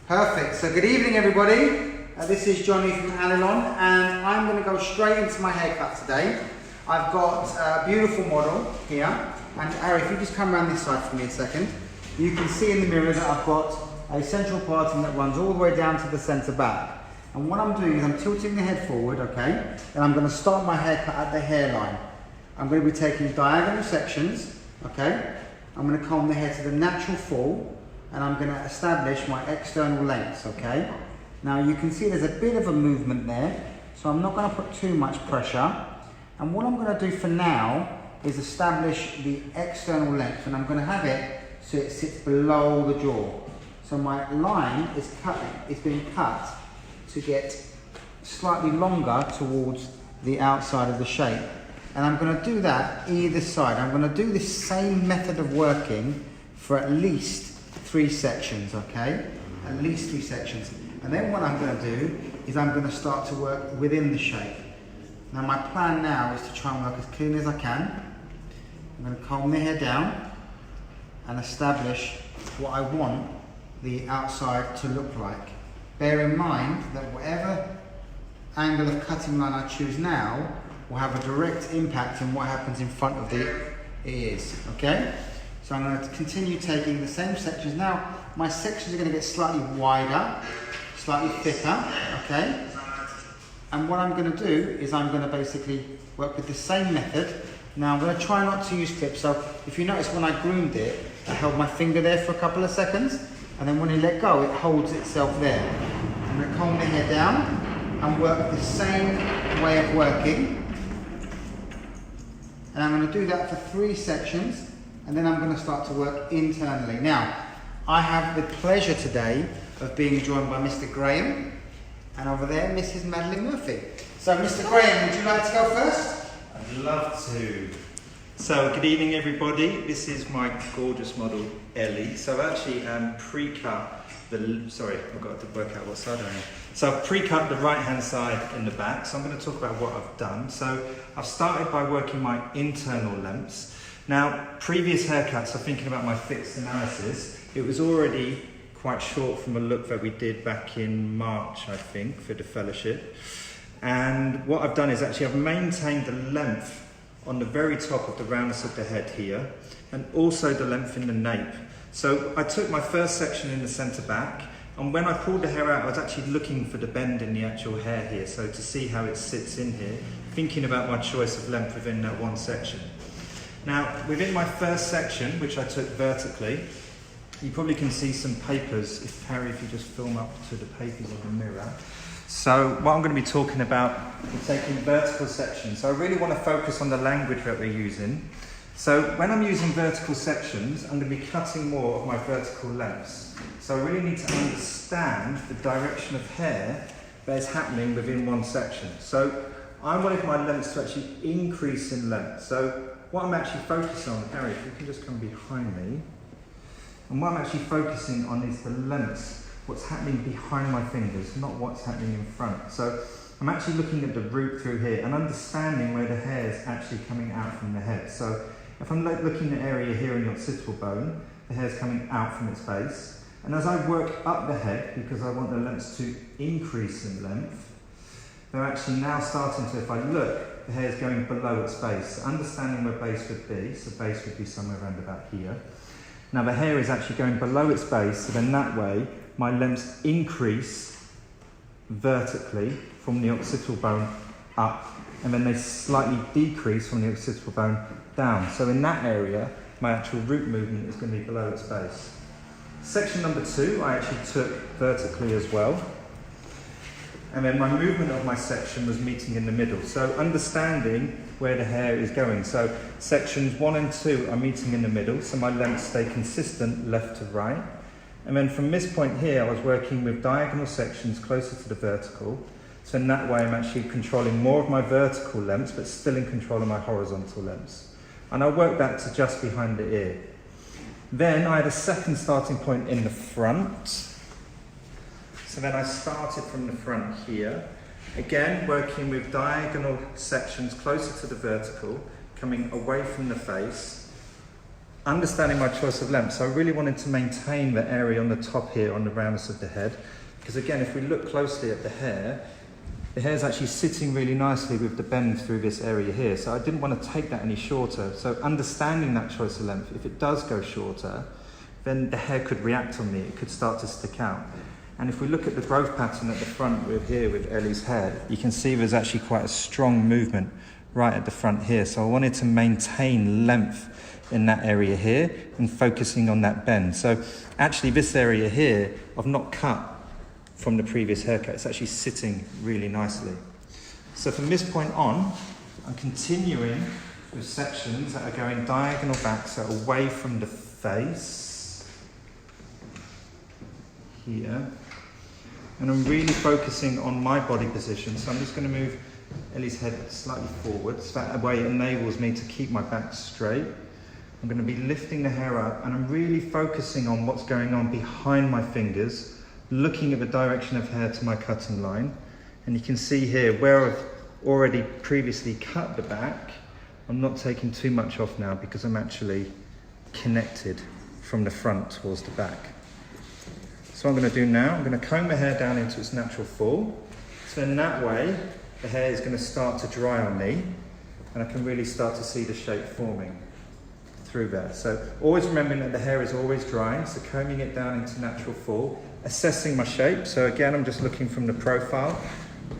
Perfect. So good evening, everybody. This is Johnny from Alilon, and I'm going to go straight into my haircut today. I've got a beautiful model here, and Harry, if you just come around this side for me a second, you can see in the mirror that I've got a central parting that runs all the way down to the centre back. And what I'm doing is I'm tilting the head forward, okay, and I'm going to start my haircut at the hairline. I'm going to be taking diagonal sections, okay. I'm going to comb the hair to the natural fall, and I'm going to establish my external lengths, okay? Now you can see there's a bit of a movement there, so I'm not going to put too much pressure. And what I'm going to do for now is establish the external length, and I'm going to have it so it sits below the jaw. So my line is being cut to get slightly longer towards the outside of the shape. And I'm going to do that either side. I'm going to do this same method of working for at least 3 sections, okay? At least 3 sections. And then what I'm going to do is I'm going to start to work within the shape. Now my plan now is to try and work as clean as I can. I'm going to comb the hair down and establish what I want the outside to look like. Bear in mind that whatever angle of cutting line I choose now will have a direct impact on what happens in front of the ears, okay? So I'm going to continue taking the same sections. Now, my sections are going to get slightly wider, slightly thicker, okay? And what I'm going to do is I'm going to basically work with the same method. Now, I'm going to try not to use clips. So if you notice when I groomed it, I held my finger there for a couple of seconds, and then when you let go, it holds itself there. I'm going to comb the hair down and work the same way of working. And I'm going to do that for 3 sections. And then I'm going to start to work internally. Now, I have the pleasure today of being joined by Mr. Graham, and over there, Mrs. Madeline Murphy. So, Mr. Graham, would you like to go first? I'd love to. So, good evening, everybody. This is my gorgeous model, Ellie. So, I've actually pre-cut the, sorry, I've got to work out what side I'm on. So, I've pre-cut the right-hand side in the back. So, I'm going to talk about what I've done. So, I've started by working my internal lengths. Now, previous haircuts, so thinking about my fixed analysis, it was already quite short from a look that we did back in March, I think, for the fellowship. And what I've done is actually I've maintained the length on the very top of the roundness of the head here, and also the length in the nape. So I took my first section in the centre back, and when I pulled the hair out, I was actually looking for the bend in the actual hair here, so to see how it sits in here, thinking about my choice of length within that one section. Now, within my first section, which I took vertically, you probably can see some papers, Harry, if you just film up to the papers on the mirror. So what I'm going to be talking about is taking vertical sections. So I really want to focus on the language that we're using. So when I'm using vertical sections, I'm going to be cutting more of my vertical lengths. So I really need to understand the direction of hair that is happening within one section. So I wanted my lengths to actually increase in length. So what I'm actually focusing on, Harry, if you can just come behind me, and what I'm actually focusing on is the lengths, what's happening behind my fingers, not what's happening in front. So I'm actually looking at the root through here and understanding where the hair is actually coming out from the head. So if I'm looking at the area here in the occipital bone, the hair is coming out from its base. And as I work up the head, because I want the lengths to increase in length, they're actually now starting to, if I look, the hair is going below its base. Understanding where base would be, so base would be somewhere around about here. Now the hair is actually going below its base, so then that way my lengths increase vertically from the occipital bone up, and then they slightly decrease from the occipital bone down. So in that area, my actual root movement is going to be below its base. Section number 2, I actually took vertically as well. And then my movement of my section was meeting in the middle. So understanding where the hair is going. So sections 1 and 2 are meeting in the middle, so my lengths stay consistent left to right. And then from this point here, I was working with diagonal sections closer to the vertical. So in that way, I'm actually controlling more of my vertical lengths, but still in control of my horizontal lengths. And I worked that to just behind the ear. Then I had a second starting point in the front. So then I started from the front here, again working with diagonal sections closer to the vertical, coming away from the face, understanding my choice of length. So I really wanted to maintain the area on the top here, on the roundness of the head. Because again, if we look closely at the hair's actually sitting really nicely with the bend through this area here. So I didn't want to take that any shorter. So understanding that choice of length, if it does go shorter, then the hair could react on me. It could start to stick out. And if we look at the growth pattern at the front with Ellie's hair, you can see there's actually quite a strong movement right at the front here. So I wanted to maintain length in that area here and focusing on that bend. So actually this area here, I've not cut from the previous haircut. It's actually sitting really nicely. So from this point on, I'm continuing with sections that are going diagonal back, so away from the face here. And I'm really focusing on my body position. So I'm just going to move Ellie's head slightly forward, so that way it enables me to keep my back straight. I'm going to be lifting the hair up, and I'm really focusing on what's going on behind my fingers, looking at the direction of hair to my cutting line. And you can see here where I've already previously cut the back, I'm not taking too much off now because I'm actually connected from the front towards the back. So what I'm going to do now, I'm going to comb the hair down into its natural fall. So in that way, the hair is going to start to dry on me, and I can really start to see the shape forming through there. So always remembering that the hair is always drying, so combing it down into natural fall, assessing my shape. So again, I'm just looking from the profile.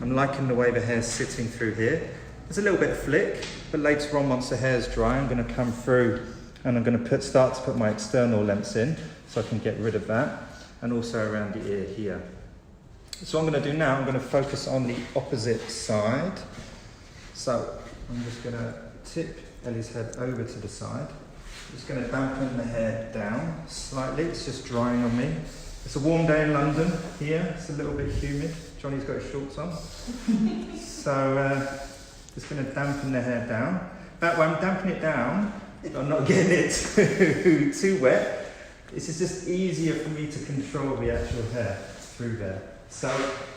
I'm liking the way the hair's sitting through here. There's a little bit of flick, but later on, once the hair's dry, I'm going to come through and I'm going to start to put my external lengths in so I can get rid of that, and also around the ear here. So what I'm going to do now, I'm going to focus on the opposite side. So I'm just going to tip Ellie's head over to the side. Just going to dampen the hair down slightly. It's just drying on me. It's a warm day in London here. It's a little bit humid. Johnny's got his shorts on. So just going to dampen the hair down. That way I'm damping it down. I'm not getting it too wet. This is just easier for me to control the actual hair through there. So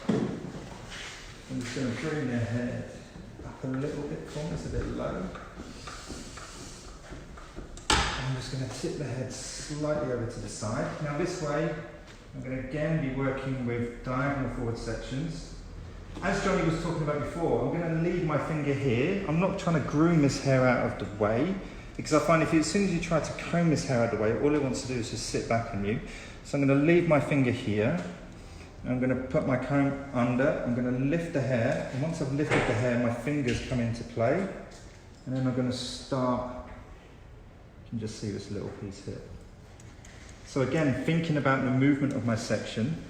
I'm just going to bring the head up a little bit, corners a bit low. I'm just going to tip the head slightly over to the side. Now this way, I'm going to again be working with diagonal forward sections. As Johnny was talking about before, I'm going to leave my finger here. I'm not trying to groom this hair out of the way, because I find as soon as you try to comb this hair out of the way, all it wants to do is just sit back on you. So I'm going to leave my finger here. I'm going to put my comb under. I'm going to lift the hair. And once I've lifted the hair, my fingers come into play. And then I'm going to start. You can just see this little piece here. So again, thinking about the movement of my section.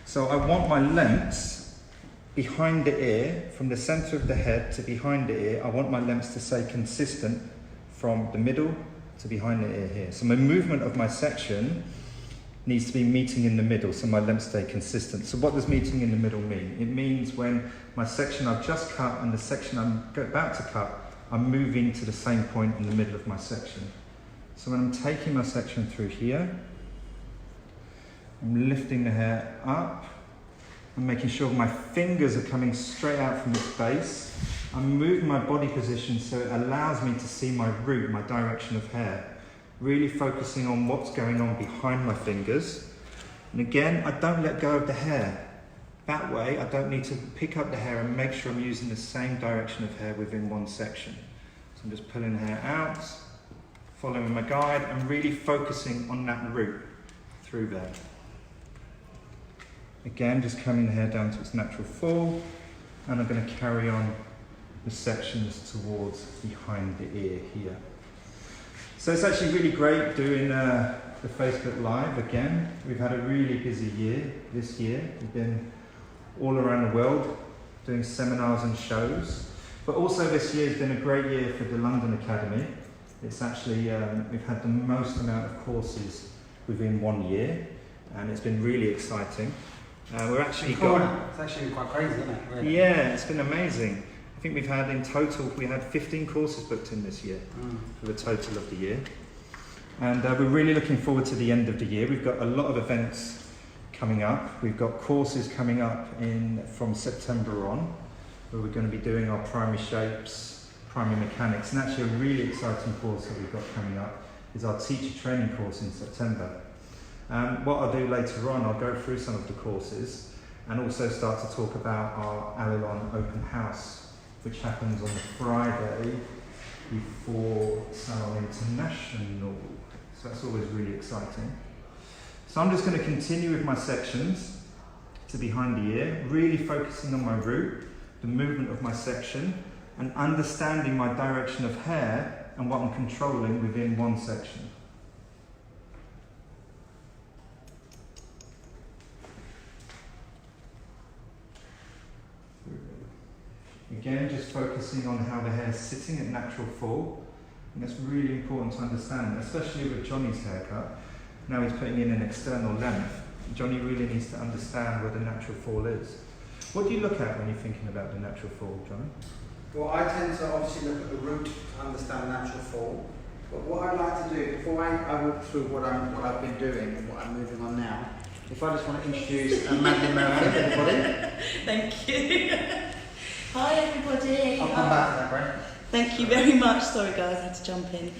So I want my lengths behind the ear, from the center of the head to behind the ear. I want my lengths to stay consistent from the middle to behind the ear here. So my movement of my section needs to be meeting in the middle, so my lengths stay consistent. So what does meeting in the middle mean? It means when my section I've just cut and the section I'm about to cut, I'm moving to the same point in the middle of my section. So when I'm taking my section through here, I'm lifting the hair up. I'm making sure my fingers are coming straight out from its base. I'm moving my body position so it allows me to see my root, my direction of hair. Really focusing on what's going on behind my fingers. And again, I don't let go of the hair. That way, I don't need to pick up the hair and make sure I'm using the same direction of hair within one section. So I'm just pulling the hair out, following my guide, and really focusing on that root through there. Again, just combing the hair down to its natural fall, and I'm going to carry on the sections towards behind the ear here. So it's actually really great doing the Facebook Live again. We've had a really busy year this year. We've been all around the world doing seminars and shows. But also this year has been a great year for the London Academy. It's actually, we've had the most amount of courses within 1 year, and it's been really exciting. We're actually It's actually quite crazy, isn't it? Really? Yeah, it's been amazing. I think we've had in total, we had 15 courses booked in this year for the total of the year. And we're really looking forward to the end of the year. We've got a lot of events coming up. We've got courses coming up from September on, where we're going to be doing our primary shapes, primary mechanics, and actually a really exciting course that we've got coming up is our teacher training course in September. What I'll do later on, I'll go through some of the courses and also start to talk about our alilon open house, which happens on the Friday before Salon International. So that's always really exciting. So I'm just going to continue with my sections to behind the ear, really focusing on my root, the movement of my section, and understanding my direction of hair and what I'm controlling within one section. Again, just focusing on how the hair is sitting at natural fall. And that's really important to understand, especially with Johnny's haircut. Now he's putting in an external length. Johnny really needs to understand where the natural fall is. What do you look at when you're thinking about the natural fall, Johnny? Well, I tend to obviously look at the root to understand natural fall. But what I'd like to do, before I walk through what I've been doing and what I'm moving on now, if I just want to introduce Madeline Merritt, everybody. Thank you. Hi everybody. I'll come back to that, Brent. Thank you very much. Sorry guys, I had to jump in.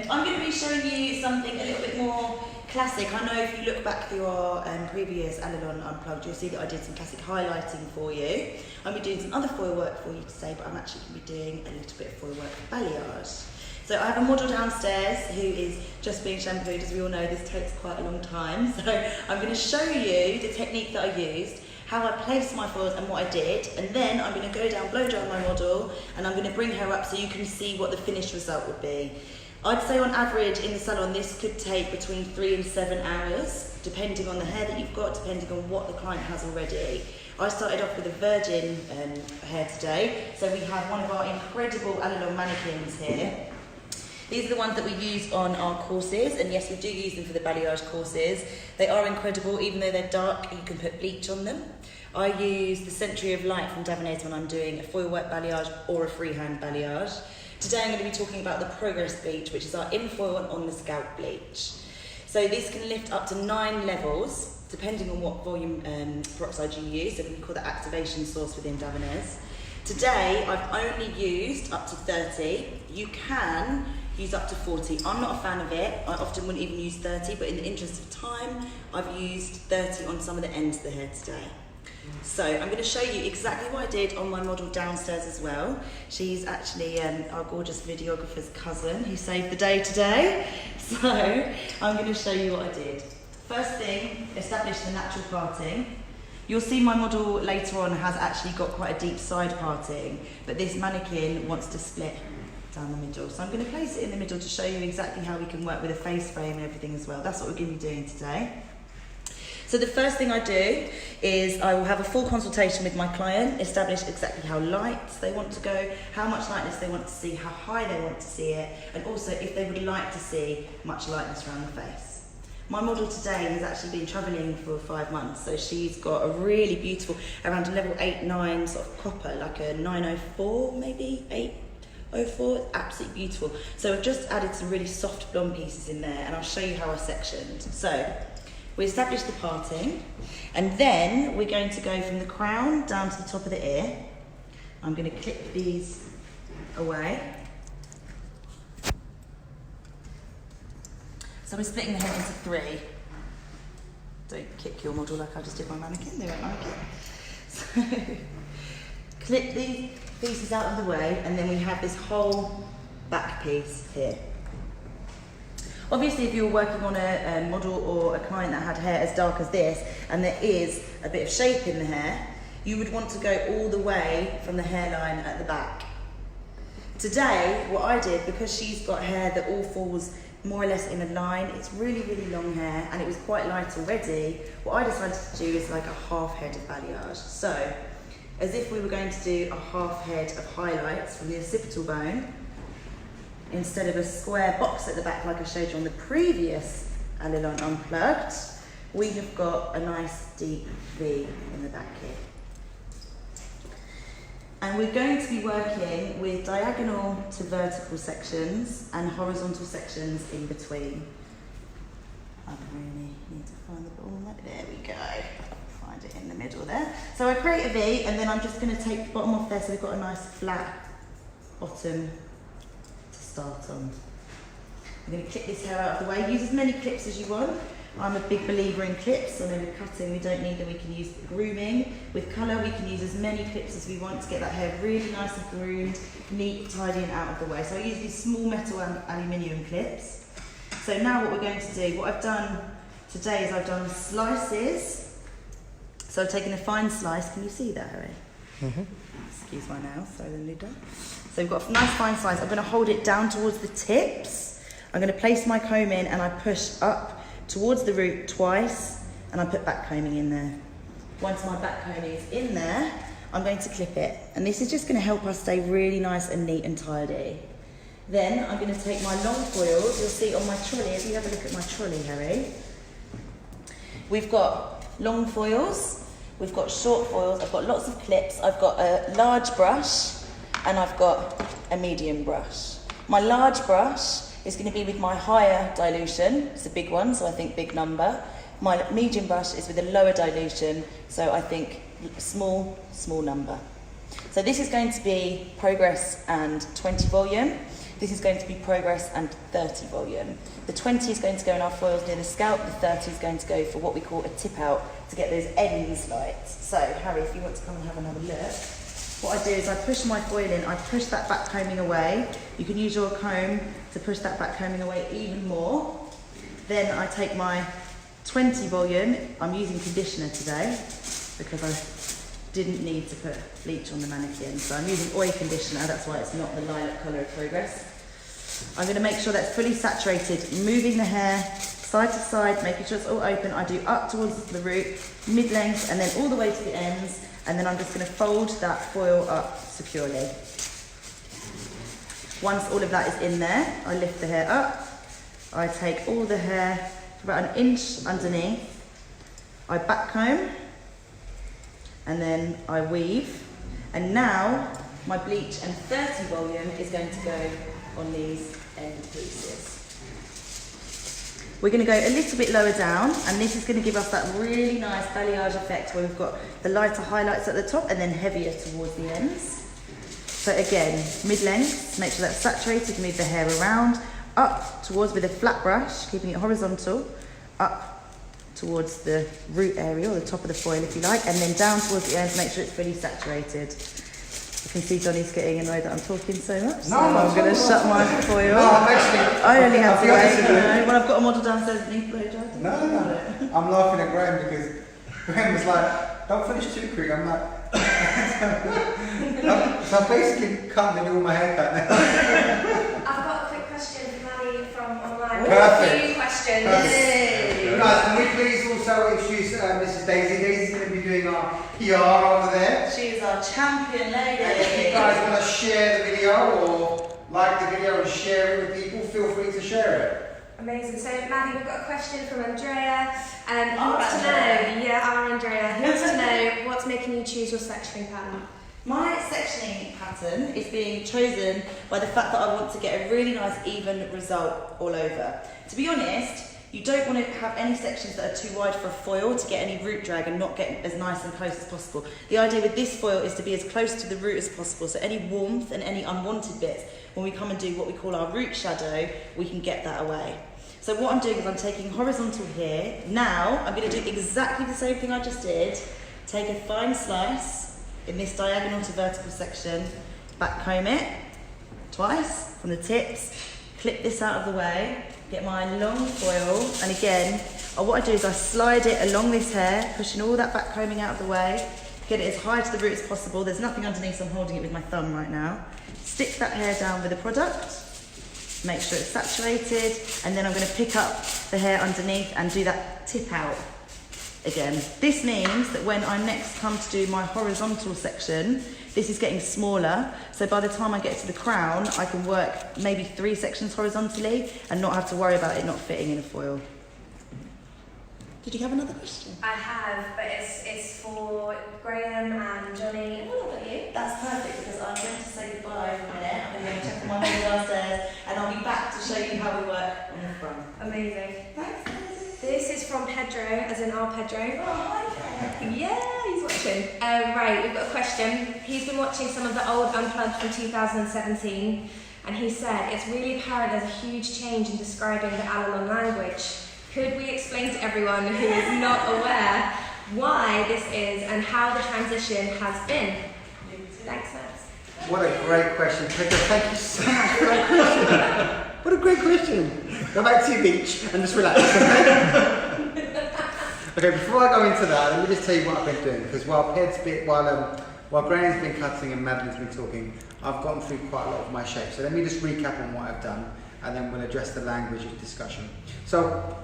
I'm going to be showing you something a little bit more classic. I know if you look back through our previous Alilon Unplugged, you'll see that I did some classic highlighting for you. I'll be doing some other foil work for you today, but I'm actually going to be doing a little bit of foil work for balayage. So I have a model downstairs who is just being shampooed. As we all know, this takes quite a long time. So I'm going to show you the technique that I used, how I placed my foils and what I did, and then I'm going to go down, blow dry my model, and I'm going to bring her up so you can see what the finished result would be. I'd say on average in the salon this could take between 3 and 7 hours, depending on the hair that you've got, depending on what the client has already. I started off with a virgin hair today, so we have one of our incredible alilon mannequins here. These are the ones that we use on our courses, and yes, we do use them for the balayage courses. They are incredible, even though they're dark, you can put bleach on them. I use the Century of Light from Davina's when I'm doing a foil work balayage or a freehand balayage. Today I'm going to be talking about the Progress bleach, which is our in-foil and on the scalp bleach. So this can lift up to 9 levels, depending on what volume peroxide you use, so we call that activation source within Davina's. Today I've only used up to 30. You can use up to 40. I'm not a fan of it. I often wouldn't even use 30, but in the interest of time, I've used 30 on some of the ends of the hair today. So I'm going to show you exactly what I did on my model downstairs as well. She's actually our gorgeous videographer's cousin who saved the day today. So I'm going to show you what I did. First thing, establish the natural parting. You'll see my model later on has actually got quite a deep side parting, but this mannequin wants to split down the middle. So I'm going to place it in the middle to show you exactly how we can work with a face frame and everything as well. That's what we're going to be doing today. So the first thing I do is I will have a full consultation with my client, establish exactly how light they want to go, how much lightness they want to see, how high they want to see it, and also if they would like to see much lightness around the face. My model today has actually been travelling for 5 months, so she's got a really beautiful, around a level 8-9 sort of copper, like a 904 maybe, 804, it's absolutely beautiful. So I've just added some really soft blonde pieces in there, and I'll show you how I sectioned. So we establish the parting, and then we're going to go from the crown down to the top of the ear. I'm going to clip these away. So we're splitting the head into 3. Don't kick your model like I just did my mannequin, they won't like it. So clip these pieces out of the way, and then we have this whole back piece here. Obviously, if you were working on a model or a client that had hair as dark as this, and there is a bit of shape in the hair, you would want to go all the way from the hairline at the back. Today, what I did, because she's got hair that all falls more or less in a line, it's really, really long hair, and it was quite light already, what I decided to do is like a half head of balayage. So, as if we were going to do a half head of highlights from the occipital bone, instead of a square box at the back like I showed you on the previous Alilon Unplugged, we have got a nice deep V in the back here. And we're going to be working with diagonal to vertical sections and horizontal sections in between. I really need to find the ball. There we go. Find it in the middle there. So I create a V, and then I'm just going to take the bottom off there so we've got a nice flat bottom start on. I'm going to clip this hair out of the way. Use as many clips as you want. I'm a big believer in clips. I know with cutting we don't need them, we can use grooming. With colour we can use as many clips as we want to get that hair really nice and groomed, neat, tidy and out of the way. So I use these small metal and aluminium clips. So now what we're going to do, what I've done today is I've done slices. So I've taken a fine slice, can you see that, Harry? Mm-hmm. Excuse my nails, so the lid on. So we've got a nice fine slice. I'm going to hold it down towards the tips. I'm going to place my comb in and I push up towards the root twice and I put back combing in there. Once my back combing is in there, I'm going to clip it. And this is just going to help us stay really nice and neat and tidy. Then I'm going to take my long foils. You'll see on my trolley, if you have a look at my trolley, Harry, we've got long foils, we've got short foils, I've got lots of clips, I've got a large brush and I've got a medium brush. My large brush is going to be with my higher dilution, it's a big one, so I think big number. My medium brush is with a lower dilution, so I think small number. So this is going to be Progress and 20 volume. This is going to be Progress and 30 volume. The 20 is going to go in our foils near the scalp, the 30 is going to go for what we call a tip out to get those ends light. So Harry, if you want to come and have another look, what I do is I push my foil in, I push that back combing away. You can use your comb to push that back combing away even more. Then I take my 20 volume, I'm using conditioner today because I didn't need to put bleach on the mannequin. So I'm using oil conditioner, that's why it's not the lilac colour of Progress. I'm going to make sure that's fully saturated, moving the hair side to side, making sure it's all open. I do up towards the root, mid-length, and then all the way to the ends. And then I'm just going to fold that foil up securely. Once all of that is in there, I lift the hair up. I take all the hair about 1 inch underneath. I back comb. And then I weave. And now my bleach and 30 volume is going to go on these end pieces. We're going to go a little bit lower down, and this is going to give us that really nice balayage effect where we've got the lighter highlights at the top and then heavier towards the ends. So again, mid-length, make sure that's saturated, move the hair around, up towards with a flat brush, keeping it horizontal, up towards the root area or the top of the foil if you like, and then down towards the ends, make sure it's fully saturated. You can see Johnny's getting annoyed that I'm talking so much, so I'm going to shut my foil. No, I'm actually... I only have to wait, you know, when I've got a model downstairs that needs blow dry. No. I'm laughing at Graham because Graham was like, don't finish too quick. I'm like... so I'm basically cutting all my haircut now. I've got a quick question for Maddie from online. Perfect. A few questions. Perfect. Guys, can we please also introduce Mrs. Daisy? Daisy's going to be doing our PR over there. She is our champion lady. If you guys want to share the video or like the video and share it with people, feel free to share it. Amazing. So, Maddie, we've got a question from Andrea. He wants to know, our Andrea, he wants to know what's making you choose your sectioning pattern. My sectioning pattern is being chosen by the fact that I want to get a really nice even result all over. To be honest, you don't want to have any sections that are too wide for a foil to get any root drag and not get as nice and close as possible. The idea with this foil is to be as close to the root as possible, so any warmth and any unwanted bits, when we come and do what we call our root shadow, we can get that away. So what I'm doing is I'm taking horizontal here. Now I'm going to do exactly the same thing I just did. Take a fine slice in this diagonal to vertical section, back comb it twice from the tips, clip this out of the way, get my long foil, and again, what I do is I slide it along this hair, pushing all that back combing out of the way, get it as high to the root as possible. There's nothing underneath, so I'm holding it with my thumb right now. Stick that hair down with the product, make sure it's saturated, and then I'm going to pick up the hair underneath and do that tip out again. This means that when I next come to do my horizontal section, this is getting smaller, so by the time I get to the crown, I can work maybe 3 sections horizontally and not have to worry about it not fitting in a foil. Did you have another question? I have, but it's for Graham and Johnny. And what about you? That's perfect, because I'm going to say goodbye for a minute. I'm going to go check on my mum downstairs, and I'll be back to show you how we work on the front. Amazing. Thanks, Daisy. This is from Pedro, as in our Pedro. Oh, hi, Pedro. Yeah, he's watching. Right, we've got a question. He's been watching some of the old Unplugged from 2017, and he said it's really apparent there's a huge change in describing the alilon language. Could we explain to everyone who is not aware why this is and how the transition has been? Thanks, Max. What a great question, Peter. Thank you so much for that question. What a great question. Go back to your beach and just relax, okay? Okay, before I go into that, let me just tell you what I've been doing, because while Graham's been cutting and Madeline's been talking, I've gone through quite a lot of my shapes. So let me just recap on what I've done, and then we'll address the language discussion. So,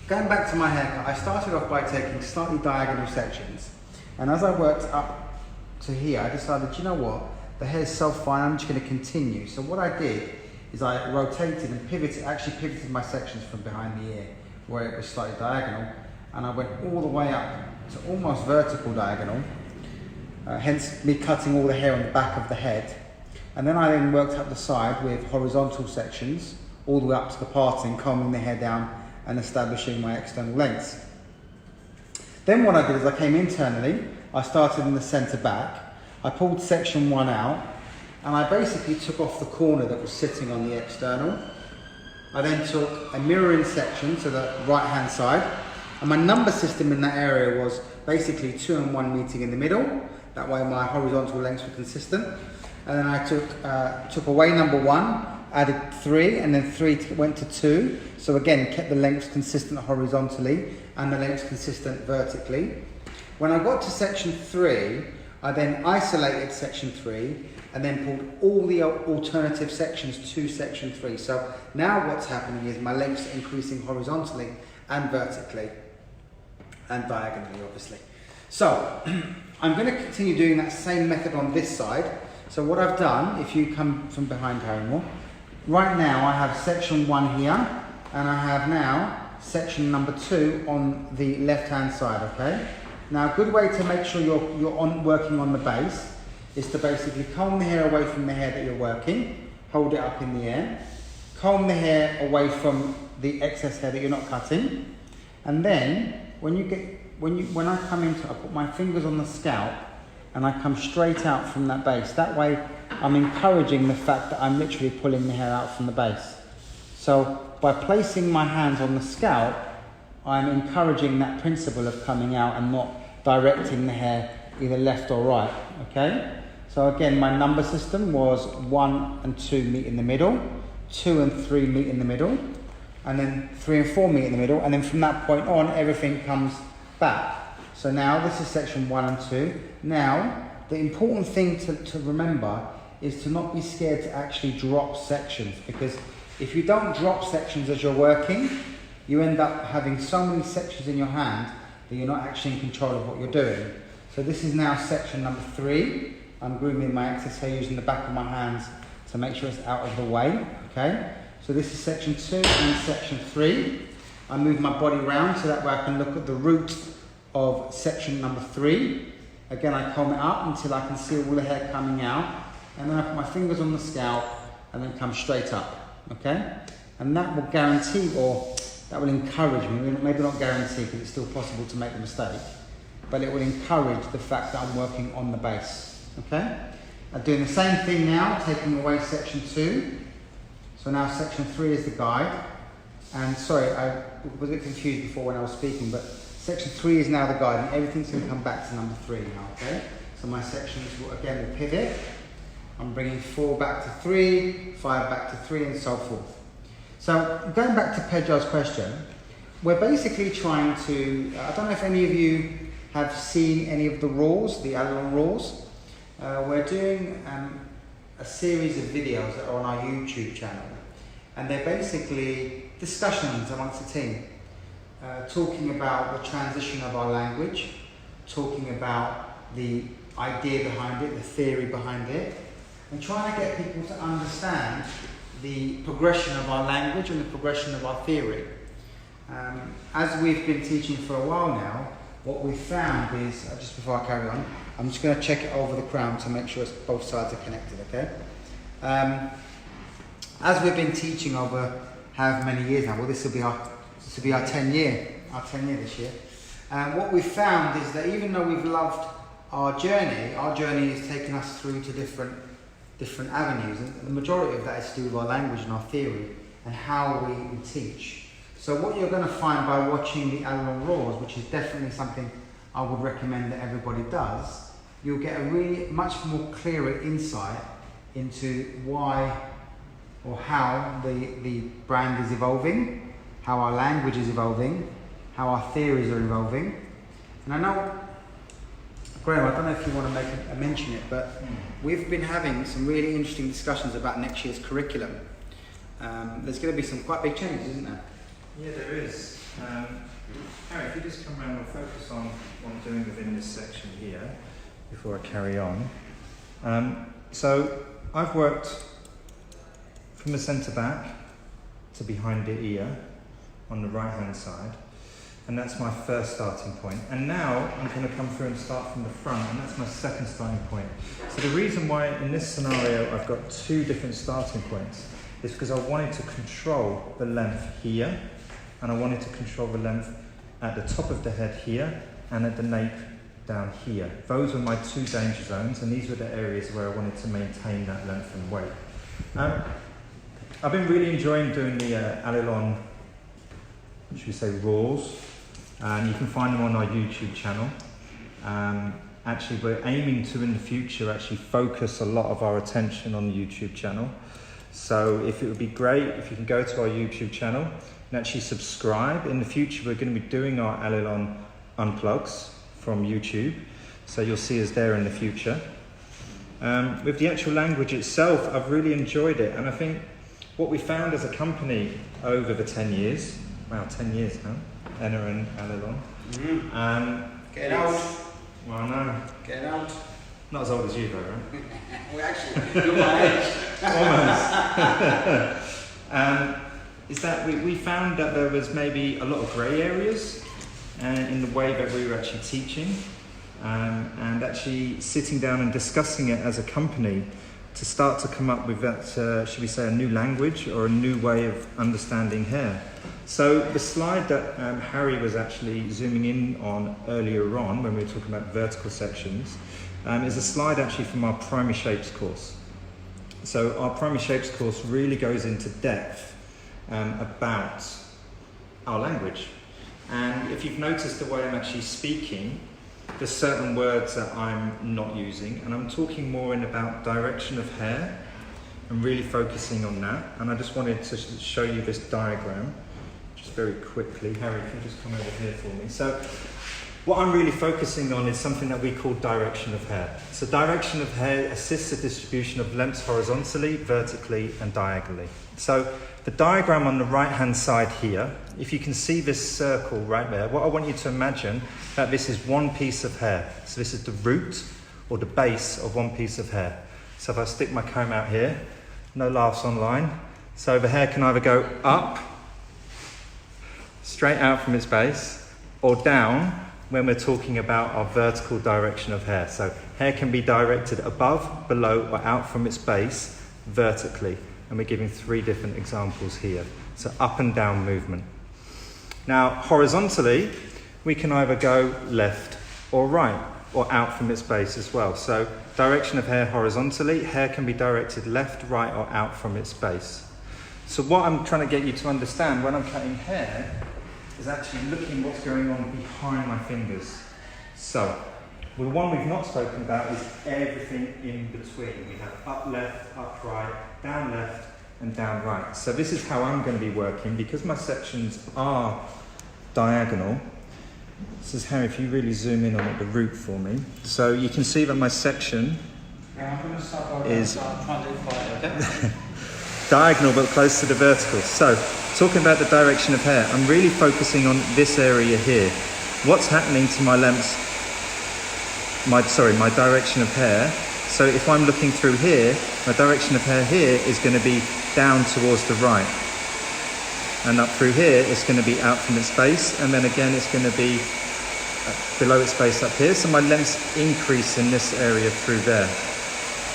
going back to my haircut, I started off by taking slightly diagonal sections, and as I worked up to here, I decided, you know what, the hair's so fine, I'm just going to continue. So what I did is I rotated and pivoted my sections from behind the ear, where it was slightly diagonal, and I went all the way up to almost vertical diagonal, hence me cutting all the hair on the back of the head. And then I worked up the side with horizontal sections, all the way up to the parting, combing the hair down and establishing my external lengths. Then what I did is I came internally, I started in the centre back, I pulled section 1 out, and I basically took off the corner that was sitting on the external. I then took a mirroring section to the right hand side, and my number system in that area was basically 2 and 1 meeting in the middle. That way my horizontal lengths were consistent. And then I took away number 1, added 3, and then 3 went to 2. So again, kept the lengths consistent horizontally and the lengths consistent vertically. When I got to section 3, I then isolated section 3 and then pulled all the alternative sections to section 3. So now what's happening is my lengths are increasing horizontally and vertically and diagonally, obviously. So I'm going to continue doing that same method on this side. So what I've done, if you come from behind Harrymore, right now I have section 1 here, and I have now section number 2 on the left hand side, okay? Now a good way to make sure you're working on the base is to basically comb the hair away from the hair that you're working, hold it up in the air, comb the hair away from the excess hair that you're not cutting, and then when I come into, I put my fingers on the scalp and I come straight out from that base. That way I'm encouraging the fact that I'm literally pulling the hair out from the base. So by placing my hands on the scalp, I'm encouraging that principle of coming out and not directing the hair either left or right, okay? So again, my number system was 1 and 2 meet in the middle, 2 and 3 meet in the middle, and then 3 and 4 meet in the middle, and then from that point on, everything comes back. So now this is section 1 and 2. Now, the important thing to remember is to not be scared to actually drop sections, because if you don't drop sections as you're working, you end up having so many sections in your hand that you're not actually in control of what you're doing. So this is now section number 3. I'm grooming my excess hair using the back of my hands to make sure it's out of the way, okay? So this is section 2 and section 3. I move my body round so that way I can look at the root of section number 3. Again, I comb it up until I can see all the hair coming out, and then I put my fingers on the scalp and then come straight up, okay? And that will guarantee, or that will encourage me, maybe not guarantee because it's still possible to make the mistake, but it will encourage the fact that I'm working on the base, okay? I'm doing the same thing now, taking away section 2. So now section 3 is the guide. And sorry, I was a bit confused before when I was speaking, but section 3 is now the guide, and everything's going to come back to number 3 now, okay? So my sections will again pivot. I'm bringing 4 back to 3, 5 back to 3, and so forth. So going back to Pedro's question, we're basically trying to, I don't know if any of you have seen any of the rules, the alilon rules. We're doing a series of videos that are on our YouTube channel, and they're basically discussions amongst the team, talking about the transition of our language, talking about the idea behind it, the theory behind it, and trying to get people to understand the progression of our language and the progression of our theory. As we've been teaching for a while now, what we've found is, just before I carry on, I'm just going to check it over the crown to make sure both sides are connected, okay? As we've been teaching over however many years now, well, this will be our 10 year this year. What we've found is that even though we've loved our journey has taken us through to different different avenues, and the majority of that is to do with our language and our theory and how we teach. So what you're going to find by watching the alilon roars, which is definitely something I would recommend that everybody does, you'll get a really much more clearer insight into why or how the brand is evolving, how our language is evolving, how our theories are evolving. And I know, Graham, I don't know if you want to mention it, but we've been having some really interesting discussions about next year's curriculum. There's going to be some quite big changes, isn't there? Yeah, there is. Harry, if you just come around, we'll focus on what I'm doing within this section here before I carry on. So I've worked from the centre back to behind the ear on the right hand side, and that's my first starting point. And now I'm going to come through and start from the front, and that's my second starting point. So the reason why in this scenario I've got two different starting points is because I wanted to control the length here, and I wanted to control the length at the top of the head here and at the nape down here. Those were my two danger zones, and these were the areas where I wanted to maintain that length and weight. I've been really enjoying doing the alilon, should we say, roars, and you can find them on our YouTube channel. Actually, we're aiming to, in the future, actually focus a lot of our attention on the YouTube channel. So if it would be great if you can go to our YouTube channel and actually subscribe. In the future, we're going to be doing our alilon unplugs from YouTube, so you'll see us there in the future. With the actual language itself, I've really enjoyed it, and I think what we found as a company over the 10 years, wow, 10 years now, Enna and alilon. Getting old. Well, no. Getting old. Not as old as you though, right? Well, actually, you're my age. Almost. Is that we found that there was maybe a lot of grey areas in the way that we were actually teaching, and actually sitting down and discussing it as a company to start to come up with that, should we say, a new language or a new way of understanding hair. So the slide that Harry was actually zooming in on earlier on when we were talking about vertical sections is a slide actually from our primary shapes course. So our primary shapes course really goes into depth about our language. And if you've noticed the way I'm actually speaking, there's certain words that I'm not using, and I'm talking more in about direction of hair and really focusing on that. And I just wanted to show you this diagram just very quickly. Harry, if you just come over here for me. So what I'm really focusing on is something that we call direction of hair. So direction of hair assists the distribution of lengths horizontally, vertically and diagonally. So the diagram on the right hand side here, if you can see this circle right there, what I want you to imagine that this is one piece of hair. So this is the root or the base of one piece of hair. So if I stick my comb out here, no laughs online. So the hair can either go up, straight out from its base, or down when we're talking about our vertical direction of hair. So hair can be directed above, below, or out from its base vertically. And we're giving 3 different examples here. So up and down movement. Now, horizontally, we can either go left or right, or out from its base as well. So direction of hair horizontally, hair can be directed left, right, or out from its base. So what I'm trying to get you to understand when I'm cutting hair is actually looking what's going on behind my fingers. So, the one we've not spoken about is everything in between. We have up left, up right, down left, and down right. So this is how I'm going to be working, because my sections are diagonal. This is Harry, if you really zoom in on it, the root for me. So you can see that my section is diagonal but close to the vertical. So, talking about the direction of hair, I'm really focusing on this area here. What's happening to my lengths, my direction of hair. So if I'm looking through here, my direction of hair here is going to be down towards the right. And up through here, it's going to be out from its base, and then again it's going to be below its base up here. So my lengths increase in this area through there.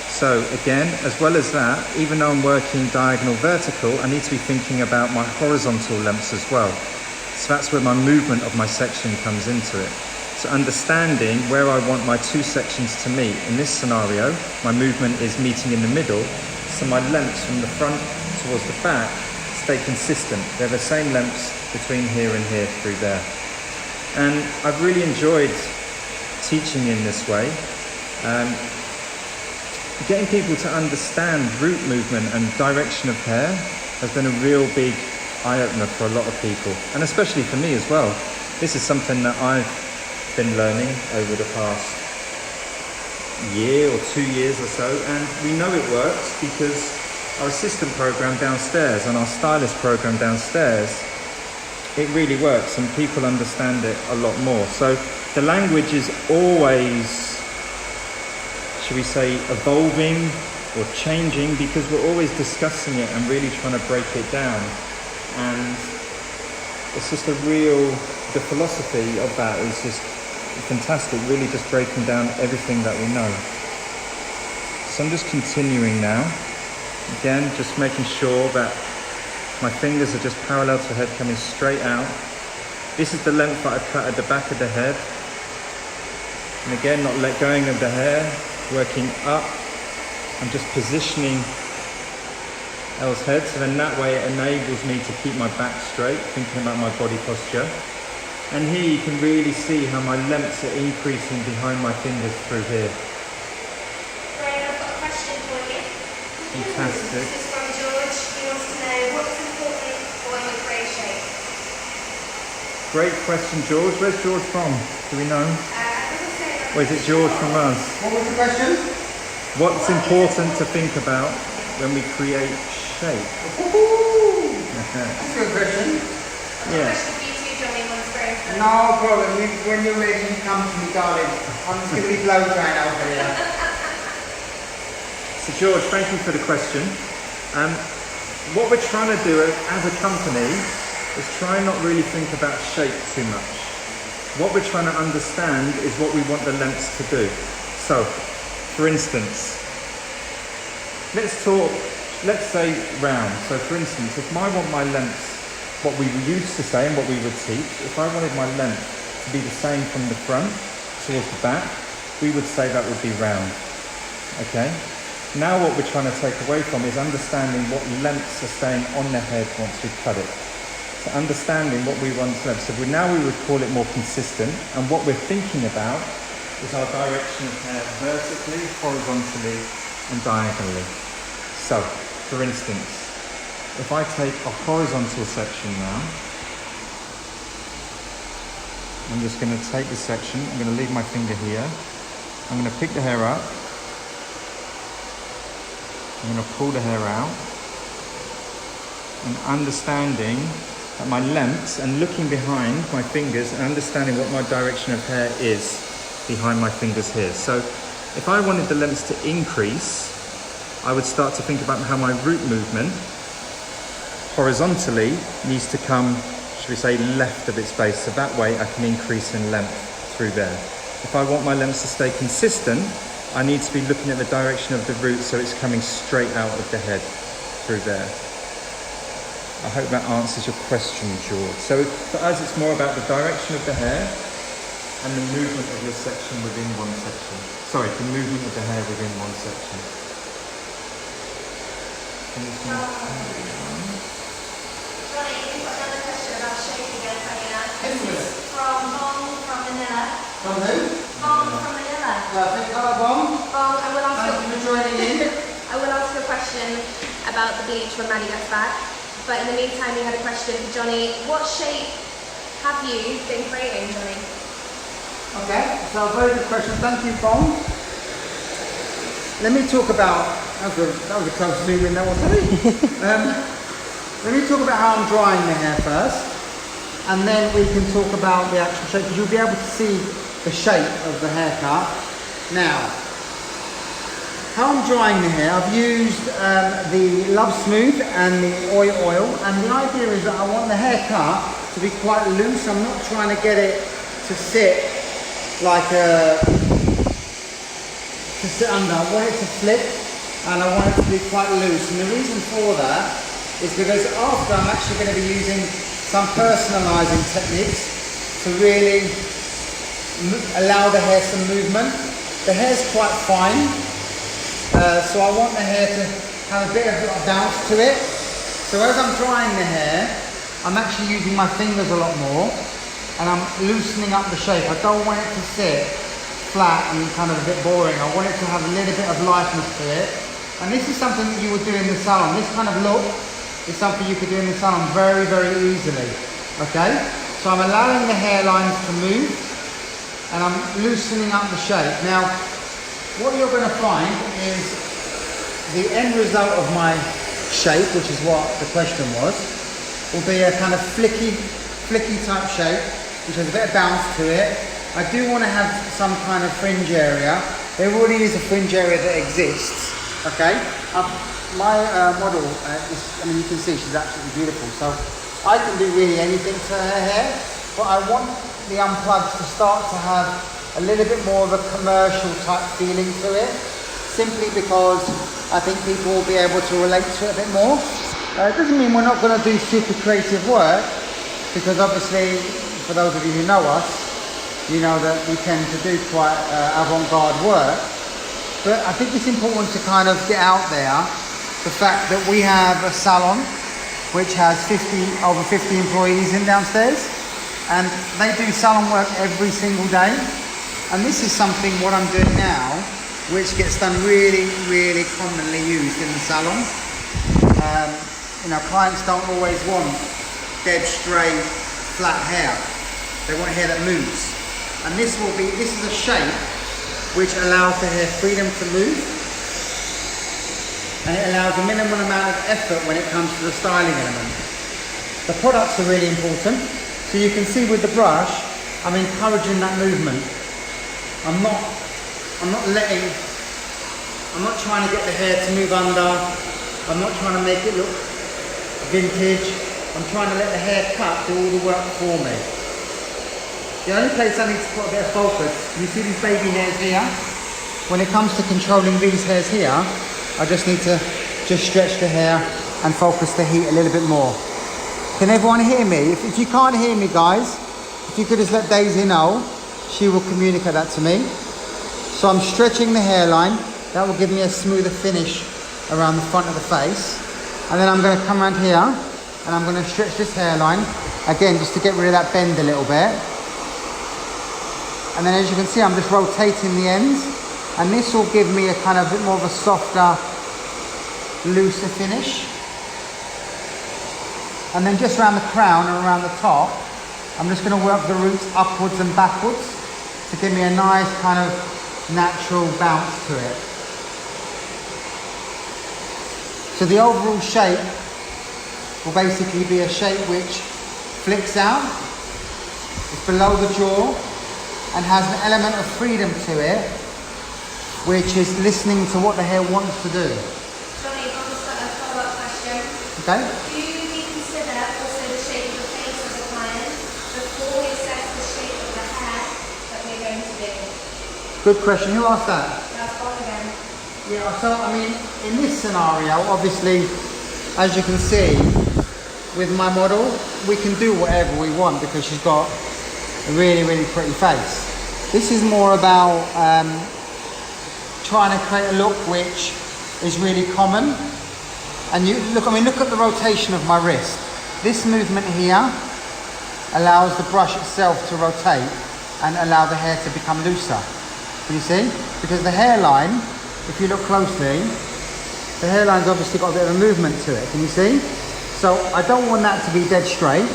So again, as well as that, even though I'm working diagonal vertical, I need to be thinking about my horizontal lengths as well. So that's where my movement of my section comes into it. So understanding where I want my two sections to meet. In this scenario, my movement is meeting in the middle, so my lengths from the front towards the back stay consistent. They're the same lengths between here and here through there. And I've really enjoyed teaching in this way. Getting people to understand root movement and direction of hair has been a real big eye-opener for a lot of people, and especially for me as well. This is something that I've been learning over the past year or 2 years or so, and we know it works because our assistant program downstairs and our stylist program downstairs, it really works and people understand it a lot more. So the language is always, should we say, evolving or changing, because we're always discussing it and really trying to break it down. And it's just the philosophy of that is just fantastic, really just breaking down everything that we know. So I'm just continuing now. Again, just making sure that my fingers are just parallel to the head, coming straight out. This is the length that I've cut at the back of the head. And again, not let going of the hair, working up. I'm just positioning Elle's head, so then that way it enables me to keep my back straight, thinking about my body posture. And here you can really see how my lengths are increasing behind my fingers through here. Graham, I've got a question for you. Fantastic. This is from George. He wants to know what's important for your grey shape. Great question, George. Where's George from? Do we know? Or is it George from us? What was the question? What's important to think about when we create shape? That's a good question. Yeah. Question for you too, Johnny, once Graham said. No problem. When you're ready, you come to me, darling. I'm just going to be blow drying over here. So George, thank you for the question. What we're trying to do as a company is try not really think about shape too much. What we're trying to understand is what we want the lengths to do. So, for instance, let's say round. So for instance, if I want my lengths, what we used to say and what we would teach, if I wanted my length to be the same from the front towards the back, we would say that would be round. Okay? Now what we're trying to take away from is understanding what lengths are staying on the head once we cut it. So understanding what we want to length. So now we would call it more consistent, and what we're thinking about is our direction of hair vertically, horizontally and diagonally. So, for instance, if I take a horizontal section now, I'm just going to take the section, I'm going to leave my finger here, I'm going to pick the hair up, I'm going to pull the hair out, and understanding that my lengths and looking behind my fingers and understanding what my direction of hair is behind my fingers here. So if I wanted the lengths to increase, I would start to think about how my root movement horizontally needs to come, should we say, left of its base. So that way I can increase in length through there. If I want my lengths to stay consistent, I need to be looking at the direction of the root so it's coming straight out of the head through there. I hope that answers your question, George. So for us, it's more about the direction of the hair and the movement of your section within one section. Sorry, the movement of the hair within one section. Johnny, you've got another question about shape again, from Bong from Manila. From who? Bong from Manila. Perfect. Hello, Bong. Bong, I will ask Thank you for joining in. I will ask you a question about the bleach when Maddie gets back. But in the meantime, you had a question for Johnny. What shape have you been creating, Johnny? Okay, so a very good question. Thank you, Bong. Let me talk about, that was a close zoom in, that wasn't it? Let me talk about how I'm drying the hair first, and then we can talk about the actual shape, because you'll be able to see the shape of the haircut. Now, how I'm drying the hair, I've used the Love Smooth and the oil, and the idea is that I want the haircut to be quite loose. I'm not trying to get it to sit like to sit under. I want it to flip, and I want it to be quite loose. And the reason for that is because after I'm actually going to be using some personalizing techniques to really allow the hair some movement. The hair's quite fine, so I want the hair to have a bit of bounce to it. So as I'm drying the hair, I'm actually using my fingers a lot more, and I'm loosening up the shape. I don't want it to sit flat and kind of a bit boring. I want it to have a little bit of lightness to it. And this is something that you would do in the salon. This kind of look is something you could do in the salon very, very easily. Okay? So I'm allowing the hairlines to move, and I'm loosening up the shape. Now, what you're going to find is the end result of my shape, which is what the question was, will be a kind of flicky type shape, which has a bit of bounce to it. I do want to have some kind of fringe area. There already is a fringe area that exists. Okay? My model, you can see she's absolutely beautiful. So I can do really anything to her hair, but I want the unplugs to start to have a little bit more of a commercial type feeling to it, simply because I think people will be able to relate to it a bit more. It doesn't mean we're not going to do super creative work, because obviously, for those of you who know us, you know that we tend to do quite avant-garde work. But I think it's important to kind of get out there the fact that we have a salon which has over 50 employees in downstairs, and they do salon work every single day. And this is something, what I'm doing now, which gets done really, really commonly used in the salon. Clients don't always want dead straight, flat hair. They want hair that moves. And this is a shape which allows the hair freedom to move, and it allows a minimum amount of effort when it comes to the styling element. The products are really important. So you can see with the brush, I'm encouraging that movement. I'm not trying to get the hair to move under. I'm not trying to make it look vintage. I'm trying to let the hair cut do all the work for me. The only place I need to put a bit of focus, you see these baby hairs here? When it comes to controlling these hairs here, I just need to stretch the hair and focus the heat a little bit more. Can everyone hear me? If you can't hear me, guys, if you could just let Daisy know, she will communicate that to me. So I'm stretching the hairline. That will give me a smoother finish around the front of the face. And then I'm going to come around here and I'm going to stretch this hairline, again, just to get rid of that bend a little bit. And then as you can see, I'm just rotating the ends, and this will give me a kind of bit more of a softer, looser finish. And then just around the crown and around the top, I'm just going to work the roots upwards and backwards to give me a nice kind of natural bounce to it. So the overall shape will basically be a shape which flicks out, it's below the jaw, and has an element of freedom to it, which is listening to what the hair wants to do. Johnny, I've just got a follow-up question. Okay. Do we consider also the shape of the face of the client before we assess the shape of the hair that we're going to do? Good question. Who asked that? That's one again. Yeah, so I mean, in this scenario, obviously, as you can see, with my model, we can do whatever we want because she's got a really, really pretty face. This is more about trying to create a look which is really common. And you look, look at the rotation of my wrist. This movement here allows the brush itself to rotate and allow the hair to become looser. Can you see? Because the hairline, if you look closely, the hairline's obviously got a bit of a movement to it. Can you see? So I don't want that to be dead straight.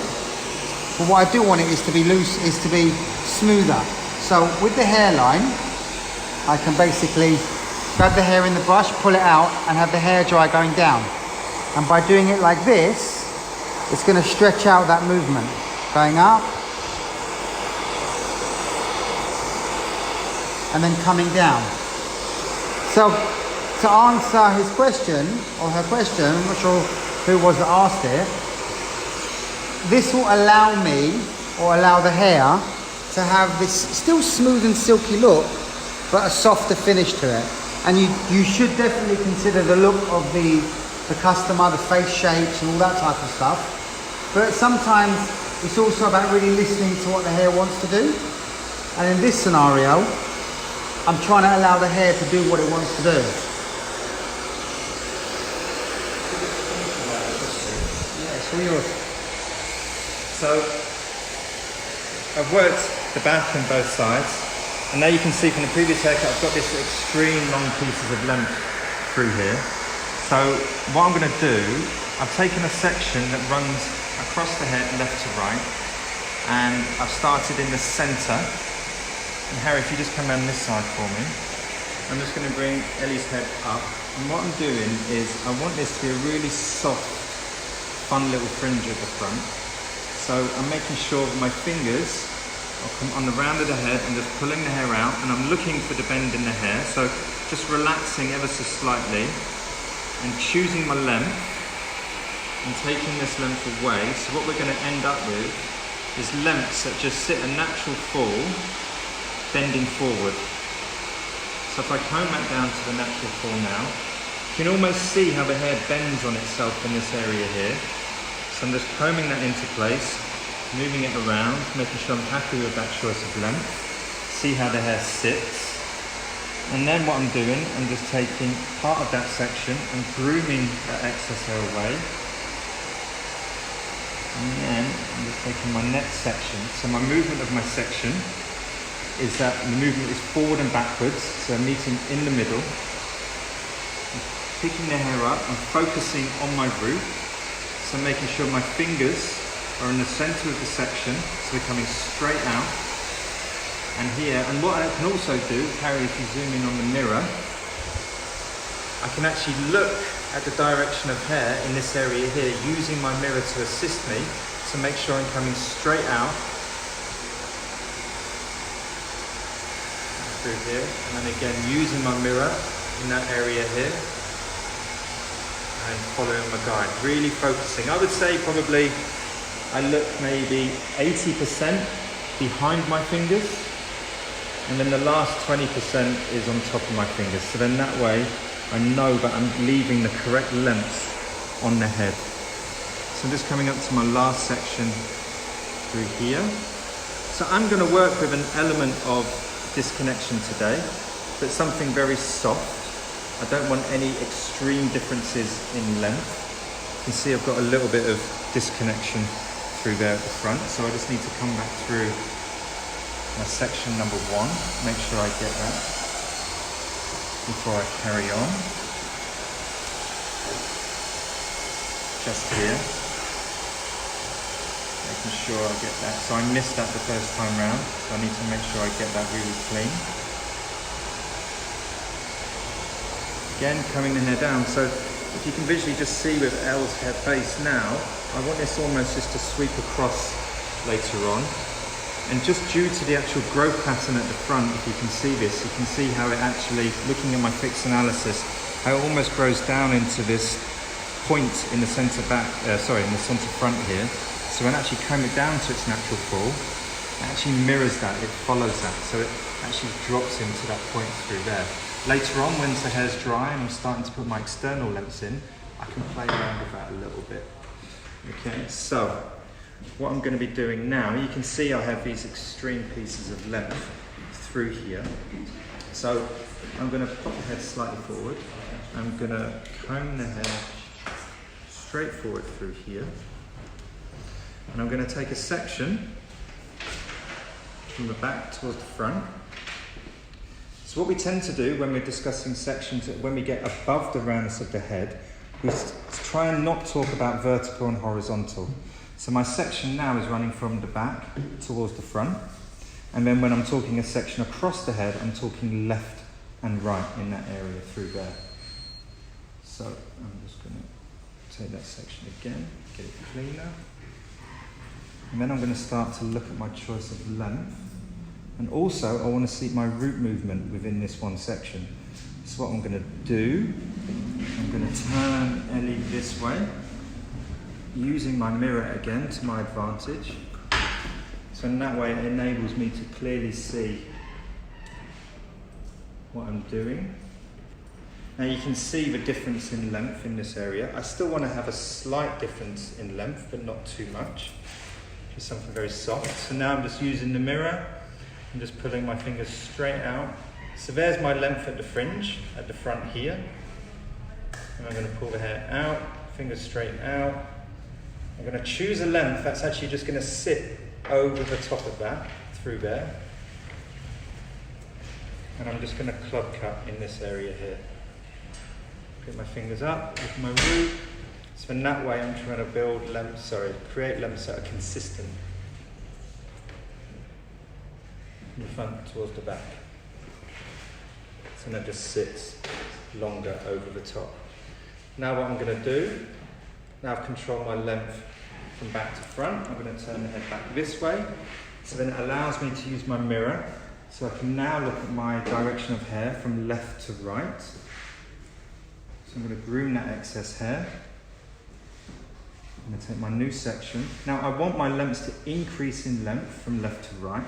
But what I do want it is to be loose, is to be smoother. So with the hairline, I can basically grab the hair in the brush, pull it out, and have the hair dry going down. And by doing it like this, it's going to stretch out that movement, going up, and then coming down. So to answer his question, or her question, I'm not sure who it was that asked it, this will allow me, or allow the hair, to have this still smooth and silky look, but a softer finish to it. And you should definitely consider the look of the customer, the face shapes and all that type of stuff. But sometimes it's also about really listening to what the hair wants to do. And in this scenario, I'm trying to allow the hair to do what it wants to do. Yeah, it's all yours. So I've worked the back and both sides, and now you can see from the previous haircut I've got this extreme long pieces of length through here. So what I'm going to do, I've taken a section that runs across the head left to right, and I've started in the centre. And Harry, if you just come around this side for me, I'm just going to bring Ellie's head up, and what I'm doing is I want this to be a really soft, fun little fringe at the front. So I'm making sure that my fingers are on the round of the head and just pulling the hair out, and I'm looking for the bend in the hair, so just relaxing ever so slightly and choosing my length and taking this length away. So what we're going to end up with is lengths that just sit a natural fall, bending forward. So if I comb that down to the natural fall now, you can almost see how the hair bends on itself in this area here. So I'm just combing that into place, moving it around, making sure I'm happy with that choice of length. See how the hair sits. And then what I'm doing, I'm just taking part of that section and grooming that excess hair away. And then I'm just taking my next section. So my movement of my section is that the movement is forward and backwards, so I'm meeting in the middle. I'm picking the hair up, I'm focusing on my root. So I'm making sure my fingers are in the centre of the section, so they're coming straight out. And here, and what I can also do, Harry, if you zoom in on the mirror, I can actually look at the direction of hair in this area here, using my mirror to assist me, to make sure I'm coming straight out through here, and then again using my mirror in that area here, and following my guide, really focusing. I would say probably I look maybe 80% behind my fingers, and then the last 20% is on top of my fingers. So then that way I know that I'm leaving the correct length on the head. So I'm just coming up to my last section through here. So I'm going to work with an element of disconnection today, but something very soft. I don't want any extreme differences in length. You can see I've got a little bit of disconnection through there at the front, so I just need to come back through my section number 1, make sure I get that before I carry on. Just here, making sure I get that. So I missed that the first time round, so I need to make sure I get that really clean. Again, combing the hair down. So if you can visually just see with Elle's hair base now, I want this almost just to sweep across later on. And just due to the actual growth pattern at the front, if you can see this, you can see how it actually, looking at my fixed analysis, how it almost grows down into this point in the centre back, in the centre front here. So when I actually comb it down to its natural fall, it actually mirrors that, it follows that. So it actually drops into that point through there. Later on, once the hair's dry and I'm starting to put my external lengths in, I can play around with that a little bit. Okay, so what I'm going to be doing now, you can see I have these extreme pieces of length through here. So I'm going to pop the head slightly forward. I'm going to comb the hair straight forward through here. And I'm going to take a section from the back towards the front. So what we tend to do when we're discussing sections, when we get above the roundness of the head, we try and not talk about vertical and horizontal. So my section now is running from the back towards the front. And then when I'm talking a section across the head, I'm talking left and right in that area through there. So I'm just going to take that section again, get it cleaner. And then I'm going to start to look at my choice of length. And also I want to see my root movement within this one section. So what I'm going to do, I'm going to turn Ellie this way, using my mirror again to my advantage. So in that way it enables me to clearly see what I'm doing. Now you can see the difference in length in this area. I still want to have a slight difference in length, but not too much. Just something very soft. So now I'm just using the mirror I'm just pulling my fingers straight out. So there's my length at the fringe, at the front here. And I'm going to pull the hair out, fingers straight out. I'm going to choose a length that's actually just going to sit over the top of that, through there. And I'm just going to club cut in this area here. Put my fingers up with my root. So in that way I'm trying to create lengths that are consistent. From the front towards the back. So that just sits longer over the top. Now what I'm going to do, now I've controlled my length from back to front, I'm going to turn the head back this way. So then it allows me to use my mirror. So I can now look at my direction of hair from left to right. So I'm going to groom that excess hair. I'm going to take my new section. Now I want my lengths to increase in length from left to right.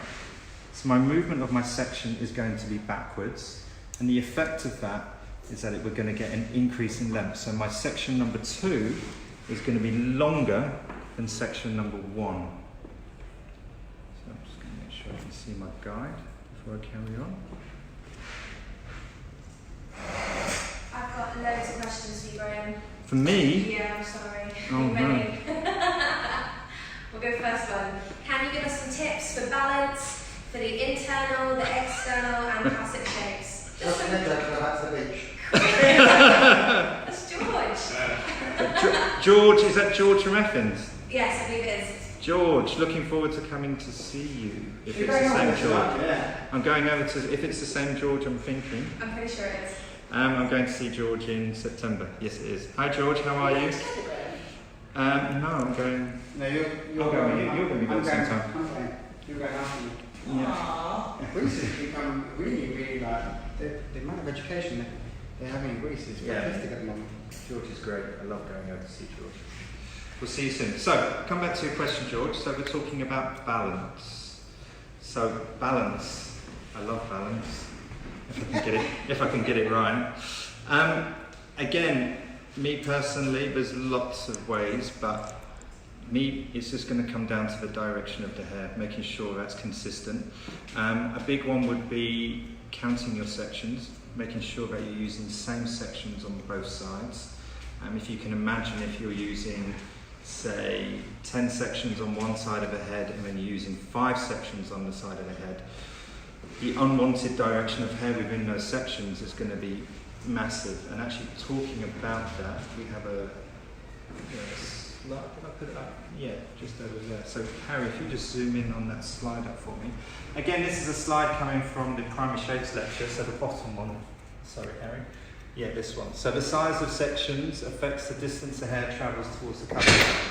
So my movement of my section is going to be backwards. And the effect of that is that we're going to get an increase in length. So my section number 2 is going to be longer than section number 1. So I'm just going to make sure I can see my guide before I carry on. I've got loads of questions for you, Graham. For me? Yeah, I'm sorry. Oh, no. We'll go first one. Can you give us some tips for balance, for the internal, the external, and the classic shapes? Just in the back to the beach. That's George. George, is that George from Athens? Yes, I believe it is. George, looking forward to coming to see you. If You're it's the going same on, George. yeah. I'm going over to, if it's the same George I'm thinking. I'm pretty sure it is. I'm going to see George in September. Yes, it is. Hi George, how are you? No, I'm going. No, you're going. You're going to be going sometime. You're going after me. Yeah. Greece has become really, really like the amount of education they're having in Greece is fantastic at the moment. George is great. I love going over to see George. We'll see you soon. So, come back to your question, George. So we're talking about balance. So balance. I love balance. If I can get it right. Again, me personally, there's lots of ways, but it's just going to come down to the direction of the hair, making sure that's consistent. A big one would be counting your sections, making sure that you're using the same sections on both sides. If you can imagine if you're using, say, 10 sections on one side of the head and then you're using 5 sections on the side of the head, the unwanted direction of hair within those sections is going to be massive. And actually talking about that, we have a slide. Did I put it up? Yeah, just over there. So Harry, if you just zoom in on that slide up for me. Again, this is a slide coming from the primary shapes lecture, so the bottom one. Sorry, Harry. Yeah, this one. So the size of sections affects the distance the hair travels towards the cutting line.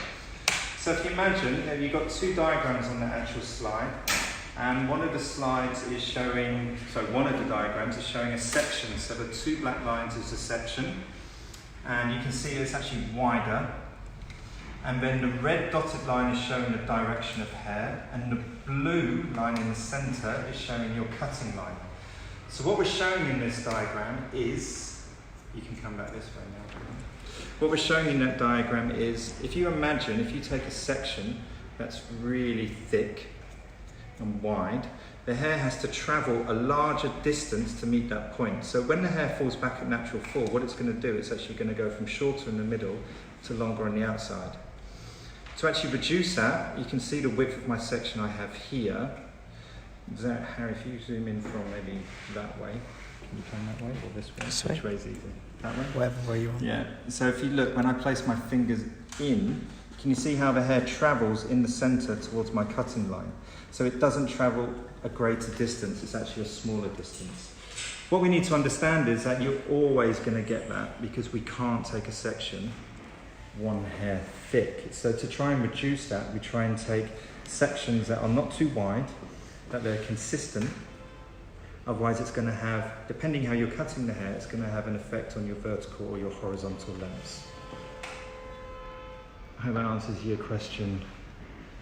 So if you imagine, you've got 2 diagrams on that actual slide. And one of the diagrams is showing a section. So the 2 black lines is a section. And you can see it's actually wider. And then the red dotted line is showing the direction of hair. And the blue line in the center is showing your cutting line. So what we're showing in this diagram is, you can come back this way now. What we're showing in that diagram is, if you take a section that's really thick and wide, the hair has to travel a larger distance to meet that point. So when the hair falls back at natural fall, what it's going to do, it's actually going to go from shorter in the middle to longer on the outside. To actually reduce that, you can see the width of my section I have here. Harry, if you zoom in from maybe that way, can you turn that way or this way? This way. Which way is easy? That way? Wherever you want. Yeah. So if you look, when I place my fingers in, can you see how the hair travels in the center towards my cutting line? So it doesn't travel a greater distance, it's actually a smaller distance. What we need to understand is that you're always going to get that because we can't take a section 1 hair thick. So to try and reduce that, we try and take sections that are not too wide, that they're consistent. Otherwise it's going to have, depending how you're cutting the hair, it's going to have an effect on your vertical or your horizontal lengths. I hope that answers your question,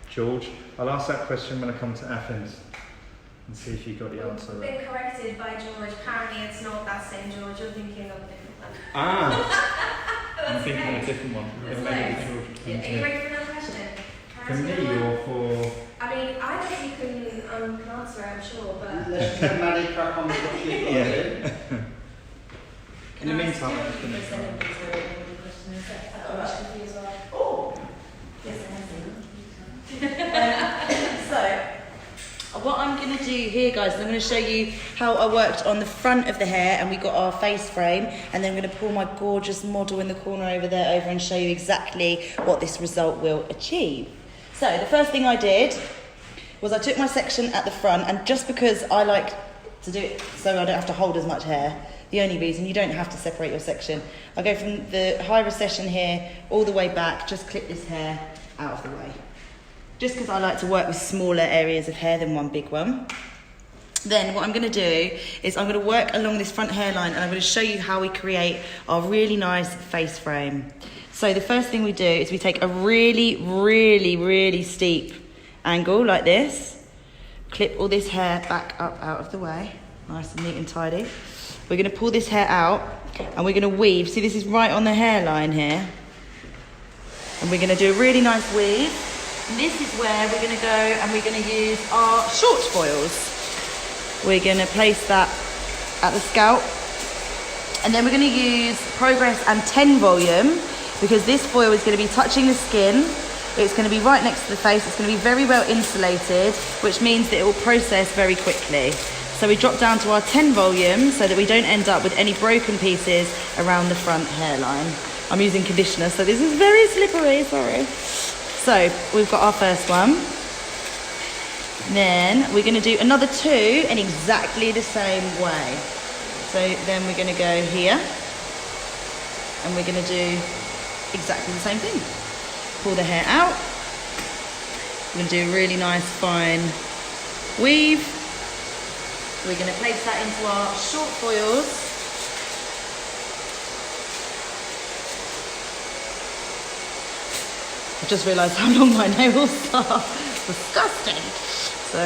George. I'll ask that question when I come to Athens and see if you got the answer I've right. been corrected by George. Apparently it's not that same George. You're thinking of a different one. I'm thinking of a different one. Are you ready for another question? For me or for... I mean, I don't think you can answer it, I'm sure, but... Let's just let Maddie crack on with what she's got to do. In the meantime, I'm just going to... Oh! Yes, so, what I'm going to do here, guys, is I'm going to show you how I worked on the front of the hair and we got our face frame, and then I'm going to pull my gorgeous model in the corner over there over and show you exactly what this result will achieve. So, the first thing I did was I took my section at the front, and just because I like to do it so I don't have to hold as much hair, the only reason, you don't have to separate your section. I go from the high recession here all the way back, just clip this hair out of the way. Just because I like to work with smaller areas of hair than one big one. Then what I'm going to do is I'm going to work along this front hairline, and I'm going to show you how we create our really nice face frame. So the first thing we do is we take a really steep angle like this, clip all this hair back up out of the way, nice and neat and tidy. We're going to pull this hair out and we're going to weave. See, this is right on the hairline here. And we're going to do a really nice weave. And this is where we're going to go and we're going to use our short foils. We're going to place that at the scalp. And then we're going to use Progress and 10 volume, because this foil is going to be touching the skin. It's going to be right next to the face. It's going to be very well insulated, which means that it will process very quickly. So we drop down to our 10 volume so that we don't end up with any broken pieces around the front hairline. I'm using conditioner, so this is very slippery, sorry. So we've got our first one. Then we're going to do another 2 in exactly the same way. So then we're going to go here and we're going to do exactly the same thing. Pull the hair out. We're going to do a really nice fine weave. We're going to place that into our short foils. I just realised how long my nails are. Disgusting. So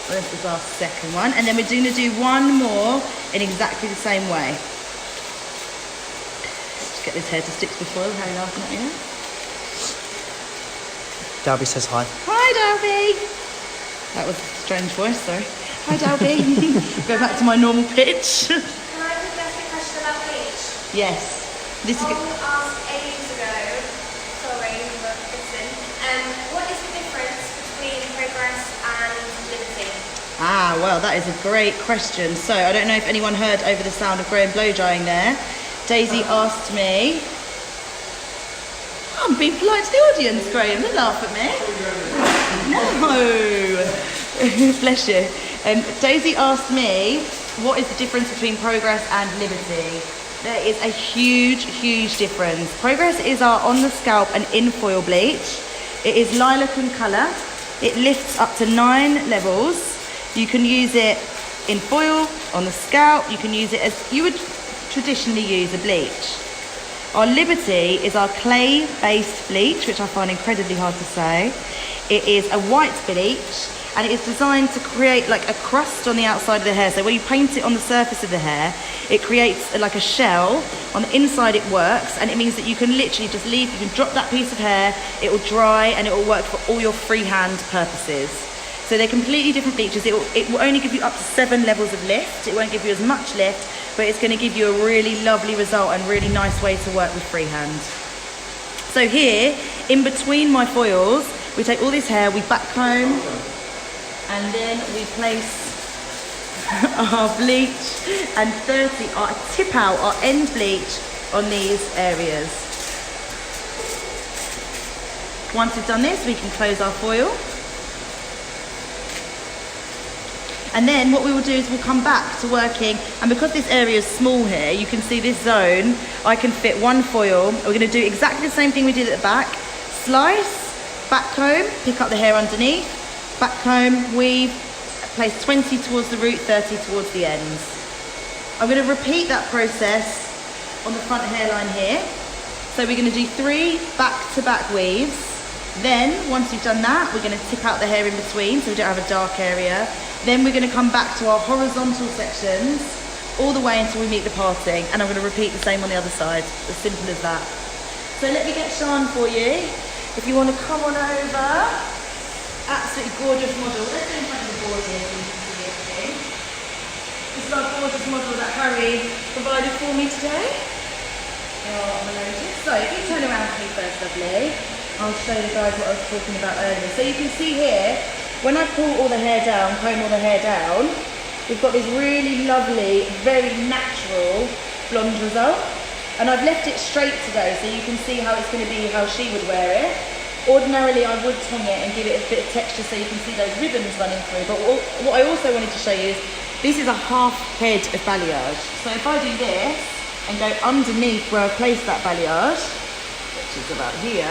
this is our second one. And then we're going to do one more in exactly the same way. Just get this hair to stick to the foil. How are you laughing at me now? Dalby says hi. Hi, Dalby. That was a strange voice, sorry. Hi, Dalby. Go back to my normal pitch. Can I just ask a question about bleach? Yes. This is Someone asked ages ago, sorry, but listen, what is the difference between Progress and Liberty? well, that is a great question. So I don't know if anyone heard over the sound of Graham blow drying there. Daisy asked me. I'm being polite to the audience, Graham. Don't laugh at me. No. Bless you. Daisy asked me, what is the difference between Progress and Liberty? There is a huge difference. Progress is our on the scalp and in foil bleach. It is lilac in colour. It lifts up to 9 levels. You can use it in foil, on the scalp. You can use it as you would traditionally use a bleach. Our Liberty is our clay-based bleach, which I find incredibly hard to say. It is a white bleach, and it is designed to create like a crust on the outside of the hair. So when you paint it on the surface of the hair, it creates like a shell. On the inside it works, and it means that you can literally just leave, you can drop that piece of hair, it will dry, and it will work for all your freehand purposes. So they're completely different bleaches. It will only give you up to 7 levels of lift. It won't give you as much lift, but it's going to give you a really lovely result and really nice way to work with freehand. So here, in between my foils, we take all this hair, we back comb, and then we place our bleach and tip out our end bleach on these areas. Once we've done this, we can close our foil. And then what we will do is we'll come back to working, and because this area is small here, you can see this zone, I can fit 1 foil. We're going to do exactly the same thing we did at the back. Slice, back comb, pick up the hair underneath, back comb, weave, place 20 towards the root, 30 towards the ends. I'm going to repeat that process on the front hairline here. So we're going to do 3 back-to-back weaves. Then, once we've done that, we're going to tip out the hair in between so we don't have a dark area. Then we're going to come back to our horizontal sections all the way until we meet the parting. And I'm going to repeat the same on the other side. As simple as that. So let me get Sian for you. If you want to come on over. absolutely gorgeous model. Let's go in front of the board here so you can see everything. This is our gorgeous model that Harry provided for me today. So if you turn around to me first, lovely, I'll show you guys what I was talking about earlier. So you can see here, when I pull all the hair down, comb all the hair down, we've got this really lovely, very natural blonde result. And I've left it straight today so you can see how it's going to be, how she would wear it. Ordinarily I would tong it and give it a bit of texture so you can see those ribbons running through. But what I also wanted to show you is, this is a half head of balayage. So if I do this and go underneath where I placed that balayage, which is about here,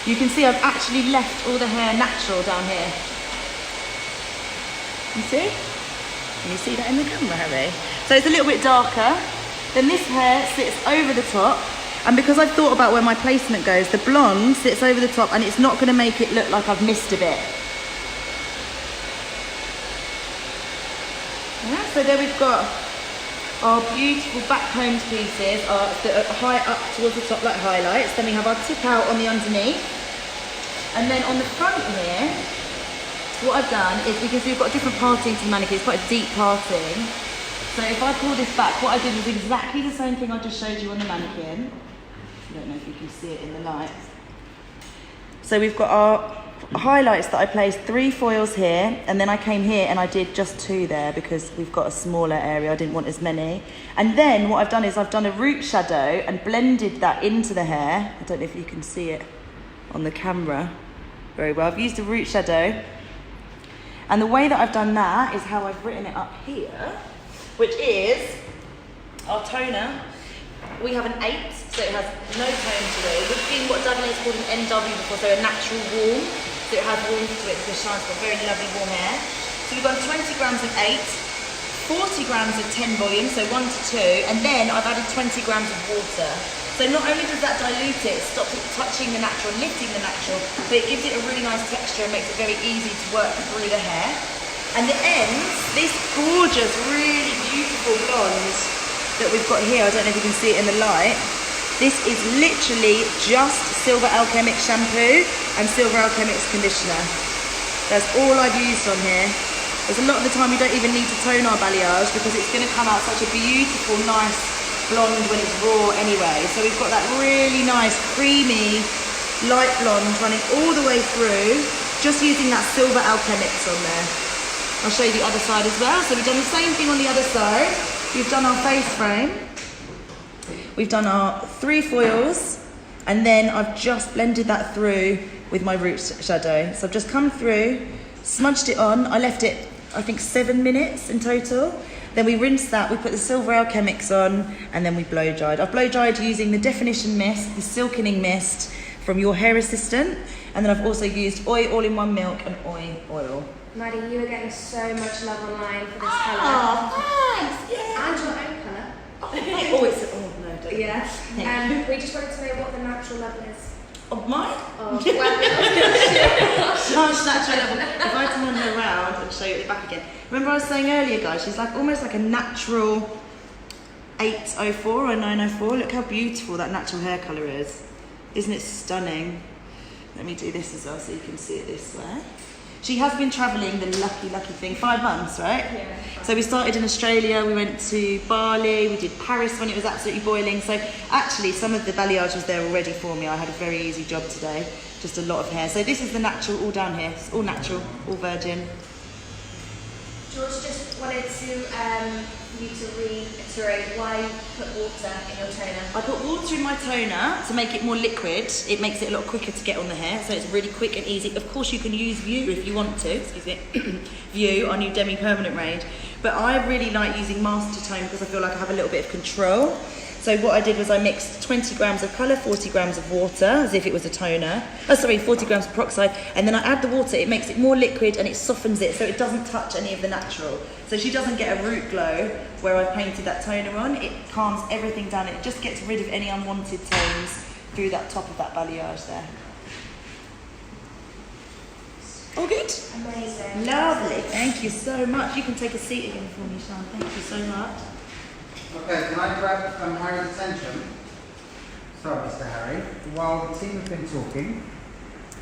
you can see I've actually left all the hair natural down here. You see? Can you see that in the camera, Harry? So it's a little bit darker. Then this hair sits over the top. And because I've thought about where my placement goes, the blonde sits over the top and it's not going to make it look like I've missed a bit. Yeah, so there we've got our beautiful back-combed pieces that are high up towards the top like highlights. Then we have our tip out on the underneath. And then on the front here, what I've done is, because we've got different parting to the mannequin, it's quite a deep parting. So if I pull this back, what I did was exactly the same thing I just showed you on the mannequin. I don't know if you can see it in the light. So we've got our highlights that I placed 3 foils here, and then I came here and I did just 2 there because we've got a smaller area, I didn't want as many. And then what I've done is I've done a root shadow and blended that into the hair. I don't know if you can see it on the camera very well. I've used a root shadow, and the way that I've done that is how I've written it up here, which is our toner. We have an 8, so it has no tone to it. It would have been what Dudley has called an NW before, so a natural warm. So it has warmth to it because Shine's got very lovely warm hair. So we've got 20 grams of 8, 40 grams of 10 volume, so 1 to 2, and then I've added 20 grams of water. So not only does that dilute it, stop it touching the natural, lifting the natural, but it gives it a really nice texture and makes it very easy to work through the hair. And the ends, this gorgeous, really beautiful blonde that we've got here, I don't know if you can see it in the light, this is literally just Silver Alchemix shampoo and Silver Alchemix conditioner. That's all I've used on here. There's a lot of the time we don't even need to tone our balayage because it's going to come out such a beautiful, nice blonde when it's raw anyway. So we've got that really nice, creamy, light blonde running all the way through, just using that Silver Alchemix on there. I'll show you the other side as well. So we've done the same thing on the other side. We've done our face frame. We've done our 3 foils, and then I've just blended that through with my root shadow. So I've just come through, smudged it on. I left it, I think, 7 minutes in total. Then we rinsed that, we put the Silver Alchemix on, and then we blow dried. I've blow dried using the Definition Mist, the Silkening Mist from Your Hair Assistant, and then I've also used Oi All-in-One Milk and Oi Oil. Maddie, you are getting so much love online for this colour. Oh, thanks! Yeah. And your own colour. Oh no, don't. Yeah. We just wanted to know what the natural level is. Of mine? Oh, well, Natural level. If I turn her around and show you at the back again. Remember I was saying earlier, guys, she's like almost like a natural 804 or 904. Look how beautiful that natural hair colour is. Isn't it stunning? Let me do this as well so you can see it this way. She has been travelling, the lucky thing, 5 months, right? Yeah. So we started in Australia, we went to Bali, we did Paris when it was absolutely boiling. So actually some of the balayage was there already for me. I had a very easy job today, just a lot of hair. So this is the natural, all down here. It's all natural, all virgin. George just wanted to you to reiterate why you put water in your toner. I put water in my toner to make it more liquid. It makes it a lot quicker to get on the hair, so it's really quick and easy. Of course you can use View if you want to, excuse me, View, our new demi-permanent range. But I really like using Master Tone because I feel like I have a little bit of control. So what I did was I mixed 20 grams of colour, 40 grams of water, as if it was a toner. 40 grams of peroxide, and then I add the water. It makes it more liquid and it softens it so it doesn't touch any of the natural. So she doesn't get a root glow where I've painted that toner on. It calms everything down. It just gets rid of any unwanted tones through that top of that balayage there. All good? Amazing. Lovely. Thank you so much. You can take a seat again for me, Sean. Thank you so much. Okay, can I grab Harry's attention? Sorry, Mr. Harry. While the team have been talking,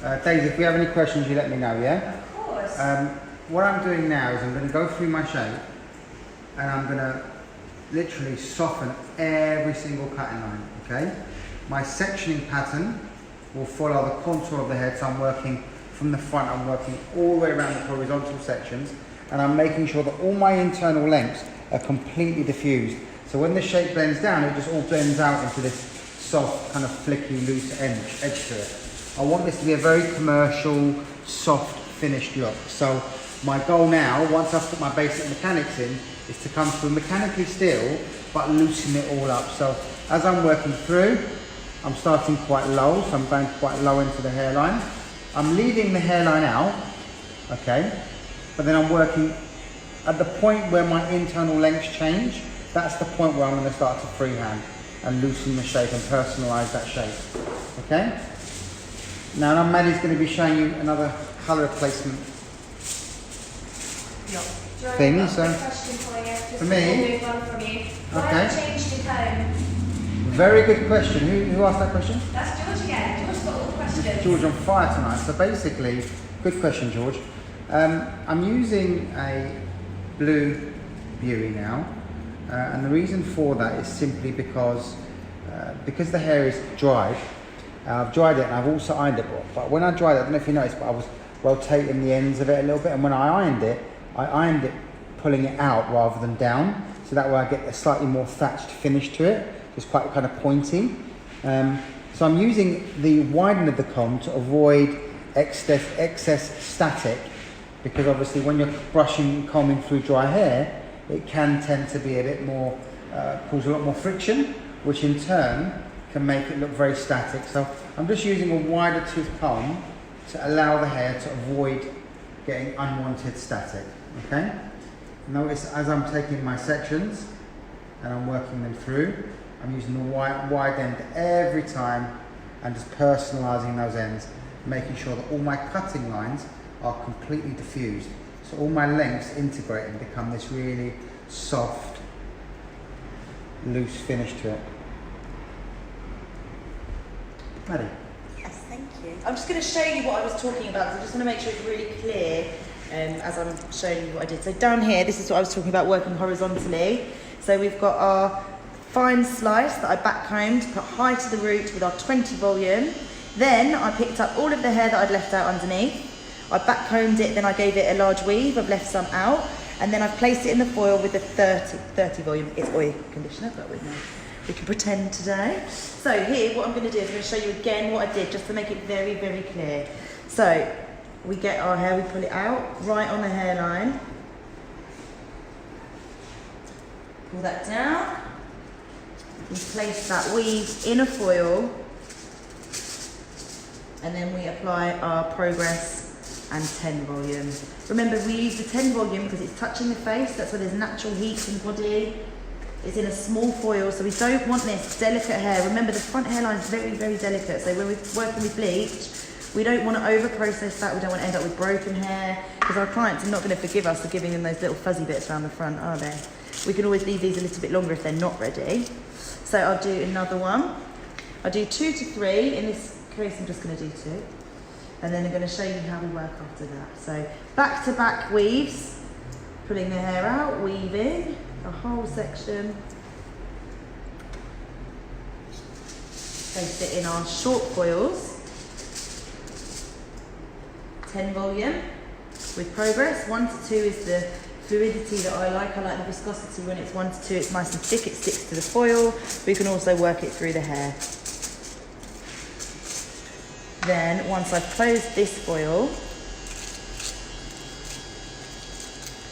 Daisy, if we have any questions, you let me know, yeah? Of course. What I'm doing now is I'm going to go through my shape and I'm going to literally soften every single cutting line, okay? My sectioning pattern will follow the contour of the head, so I'm working from the front, I'm working all the way around the horizontal sections, and I'm making sure that all my internal lengths are completely diffused. So when the shape blends down, it just all blends out into this soft, kind of flicky, loose edge to it. I want this to be a very commercial, soft, finished look. So my goal now, once I've put my basic mechanics in, is to come through mechanically still, but loosen it all up. So as I'm working through, I'm starting quite low, so I'm going quite low into the hairline. I'm leaving the hairline out, okay? But then I'm working at the point where my internal lengths change. That's the point where I'm going to start to freehand and loosen the shape and personalise that shape, okay? Now Maddie's going to be showing you another colour replacement thing. So Question for you. Just for me? Move on from you. Why Okay. have you changed your tone? very good question. Who asked that question? That's George again. George's got all the questions. George on fire tonight. So basically, good question, George. I'm using a blue beauty now, and the reason for that is simply because the hair is dried. I've dried it and I've also ironed it. But when I dried it, I don't know if you noticed, but I was rotating the ends of it a little bit. And when I ironed it pulling it out rather than down. So that way I get a slightly more thatched finish to it. It's quite kind of pointy. So I'm using the widening of the comb to avoid excess static, because obviously when you're brushing, combing through dry hair, it can tend to be a bit more, cause a lot more friction, which in turn can make it look very static. So I'm just using a wider tooth comb to allow the hair to avoid getting unwanted static, okay? Notice as I'm taking my sections and I'm working them through, I'm using the wide end every time and just personalising those ends, making sure that all my cutting lines are completely diffused. So all my lengths integrate and become this really soft, loose finish to it. Maddie? Yes, thank you. I'm just going to show you what I was talking about, because I just want to make sure it's really clear as I'm showing you what I did. So down here, this is what I was talking about, working horizontally. So we've got our fine slice that I backcombed, put high to the root with our 20 volume. Then I picked up all of the hair that I'd left out underneath. I backcombed it, then I gave it a large weave. I've left some out. And then I've placed it in the foil with the 30 volume. It's oil conditioner, but with me. We can pretend today. So here, what I'm going to do is I'm going to show you again what I did, just to make it very, very clear. So we get our hair, we pull it out, right on the hairline. Pull that down. We place that weave in a foil. And then we apply our Progress and 10 volume. Remember, we use the 10 volume because it's touching the face. That's where there's natural heat in the body. It's in a small foil, so we don't want this delicate hair. Remember, the front hairline is very, very delicate. So when we're working with bleach, we don't want to over-process that. We don't want to end up with broken hair, because our clients are not going to forgive us for giving them those little fuzzy bits around the front, are they? We can always leave these a little bit longer if they're not ready. So I'll do another one. I'll do 2 to 3. In this case, I'm just going to do 2. And then I'm going to show you how we work after that. So back-to-back weaves, pulling the hair out, weaving a whole section. Place it in our short foils. 10 volume with Progress. 1 to 2 is the fluidity that I like. I like the viscosity when it's 1 to 2. It's nice and thick, it sticks to the foil. We can also work it through the hair. Then, once I've closed this foil,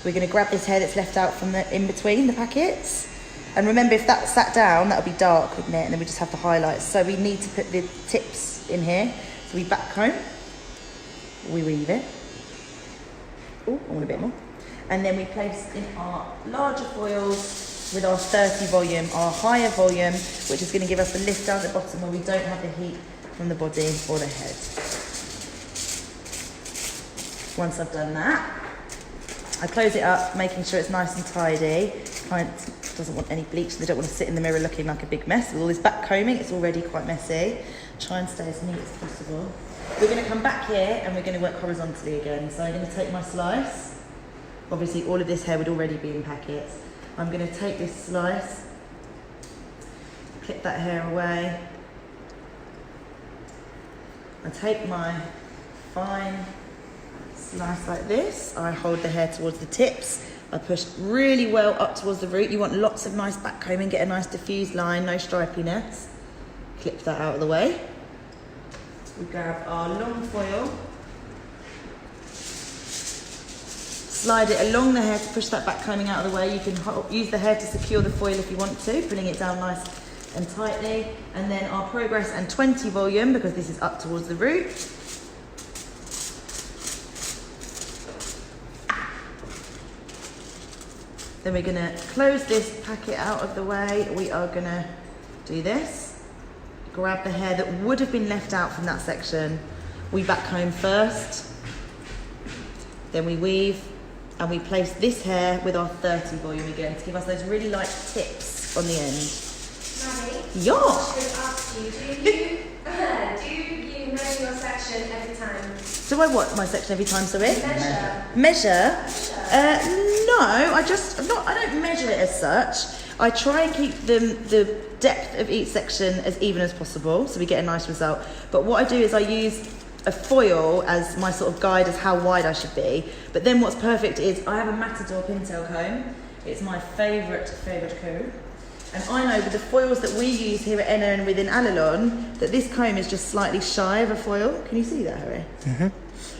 we're going to grab this hair that's left out from the in between the packets. And remember, if that sat down, that would be dark, wouldn't it? And then we just have the highlights. So we need to put the tips in here. So we back comb, we weave it. Oh, I want a bit more. And then we place in our larger foils with our 30 volume, our higher volume, which is going to give us a lift down at the bottom where we don't have the heat from the body or the head. Once I've done that, I close it up, making sure it's nice and tidy. Client doesn't want any bleach, so they don't want to sit in the mirror looking like a big mess. With all this back combing, it's already quite messy. Try and stay as neat as possible. We're going to come back here and we're going to work horizontally again. So I'm going to take my slice. Obviously all of this hair would already be in packets. I'm going to take this slice, clip that hair away. I take my fine slice like this. I hold the hair towards the tips. I push really well up towards the root. You want lots of nice back combing, get a nice diffused line, no stripiness. Clip that out of the way. We grab our long foil, slide it along the hair to push that back combing out of the way. You can use the hair to secure the foil if you want to, pulling it down nice and tightly. And then our Progress and 20 volume, because this is up towards the root. Then we're gonna close this packet out of the way. We are gonna do this. Grab the hair that would have been left out from that section. We back comb first. Then we weave and we place this hair with our 30 volume again to give us those really light tips on the end. Maddie, Yeah. I was going to ask you, do you measure your section every time? Do I what my section every time, sorry? Measure. No, I don't measure it as such. I try and keep the depth of each section as even as possible, so we get a nice result. But what I do is I use a foil as my sort of guide as how wide I should be. But then what's perfect is I have a Matador pintail comb. It's my favourite comb. And I know with the foils that we use here at NO and within alilon, that this comb is just slightly shy of a foil. Can you see that, Harry? Mm-hmm.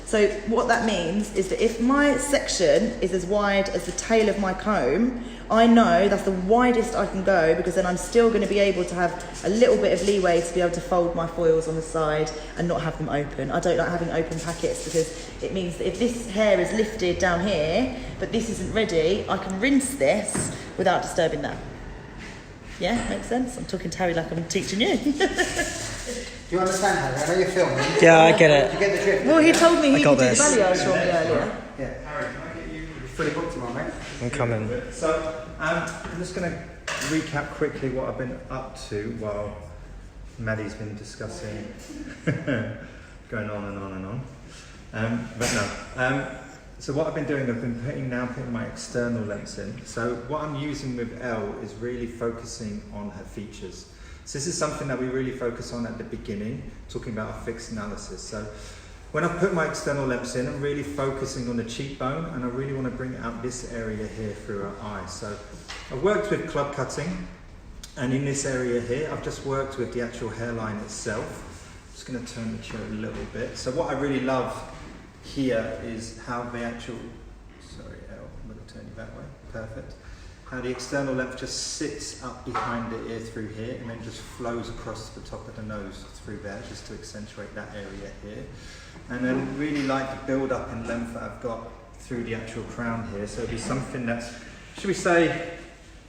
So what that means is that if my section is as wide as the tail of my comb, I know that's the widest I can go, because then I'm still going to be able to have a little bit of leeway to be able to fold my foils on the side and not have them open. I don't like having open packets because it means that if this hair is lifted down here, but this isn't ready, I can rinse this without disturbing that. Yeah, makes sense? I'm talking to Harry like I'm teaching you. Do you understand, Harry? I know you're filming. Yeah, I get it. You get the drift? Well, he told me he got could do the this. balayage for me earlier. Yeah. Harry, can I get you? Fully booked tomorrow, mate. I'm coming. So I'm just going to recap quickly what I've been up to while Maddie's been discussing, going on and on and on. So what I've been doing, I've been putting my external lens in. So what I'm using with Elle is really focusing on her features. So this is something that we really focus on at the beginning, talking about our fixed analysis. So when I put my external lens in, I'm really focusing on the cheekbone, and I really want to bring out this area here through her eye. So I've worked with club cutting, and in this area here, I've just worked with the actual hairline itself. I'm just going to turn the chair a little bit. So what I really love here is how the actual, sorry Elle, I'm going to turn you that way, perfect. How the external length just sits up behind the ear through here and then just flows across the top of the nose through there, just to accentuate that area here. And then really like the build up in length that I've got through the actual crown here. So it'll be something that's, should we say,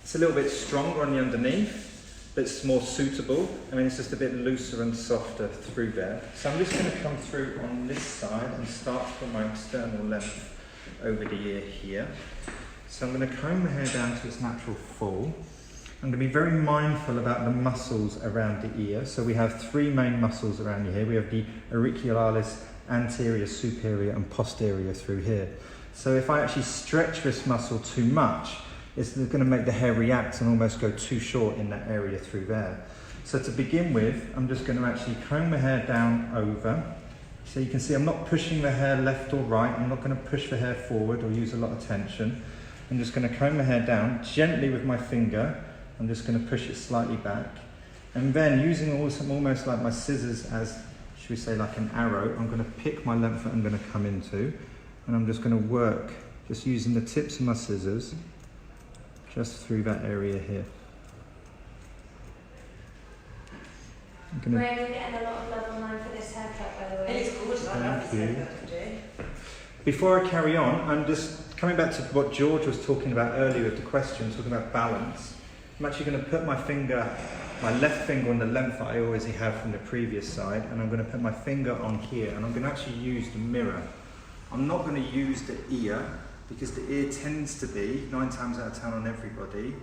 it's a little bit stronger on the underneath, but it's more suitable. I mean, it's just a bit looser and softer through there. So I'm just going to come through on this side and start to put my external length over the ear here. So I'm going to comb the hair down to its natural fall. I'm going to be very mindful about the muscles around the ear. So we have three main muscles around your hair. We have the auricularis, anterior, superior and posterior through here. So if I actually stretch this muscle too much, it's going to make the hair react and almost go too short in that area through there. So to begin with, I'm just going to actually comb the hair down over. So you can see I'm not pushing the hair left or right. I'm not going to push the hair forward or use a lot of tension. I'm just going to comb the hair down gently with my finger. I'm just going to push it slightly back. And then using almost like my scissors as, should we say, like an arrow, I'm going to pick my length that I'm going to come into. And I'm just going to work, just using the tips of my scissors, just through that area here. We're getting a lot of love online for this haircut, by the way. It's gorgeous. I love this haircut today. Before I carry on, I'm just coming back to what George was talking about earlier with the question, talking about balance. I'm actually going to put my left finger on the length that I always have from the previous side, and I'm going to put my finger on here, and I'm going to actually use the mirror. I'm not going to use the ear, because the ear tends to be, 9 times out of 10 on everybody,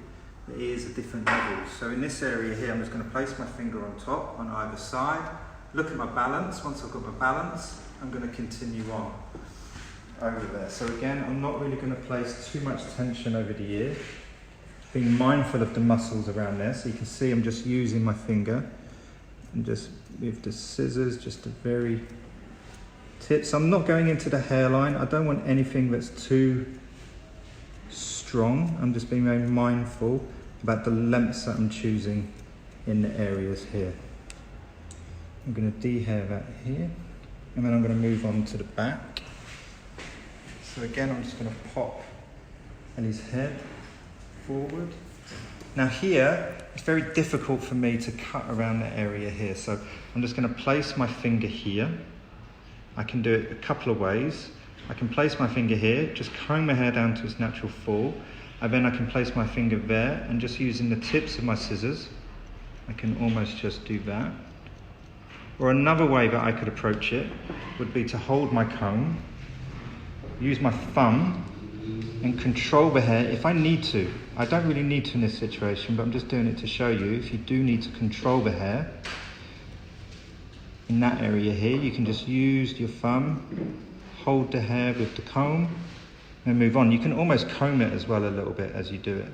the ears are different levels. So in this area here, I'm just going to place my finger on top, on either side, look at my balance. Once I've got my balance, I'm going to continue on over there. So again, I'm not really going to place too much tension over the ear. Being mindful of the muscles around there. So you can see I'm just using my finger and just with the scissors, just a very tip. So I'm not going into the hairline. I don't want anything that's too strong. I'm just being very mindful about the lengths that I'm choosing in the areas here. I'm going to dehair that here, and then I'm going to move on to the back. So again, I'm just going to pop Ellie's head forward. Now here, it's very difficult for me to cut around the area here, so I'm just going to place my finger here. I can do it a couple of ways. I can place my finger here, just comb my hair down to its natural fall, and then I can place my finger there, and just using the tips of my scissors, I can almost just do that. Or another way that I could approach it would be to hold my comb, use my thumb, and control the hair if I need to. I don't really need to in this situation, but I'm just doing it to show you. If you do need to control the hair, in that area here, you can just use your thumb, hold the hair with the comb, and move on. You can almost comb it as well a little bit as you do it.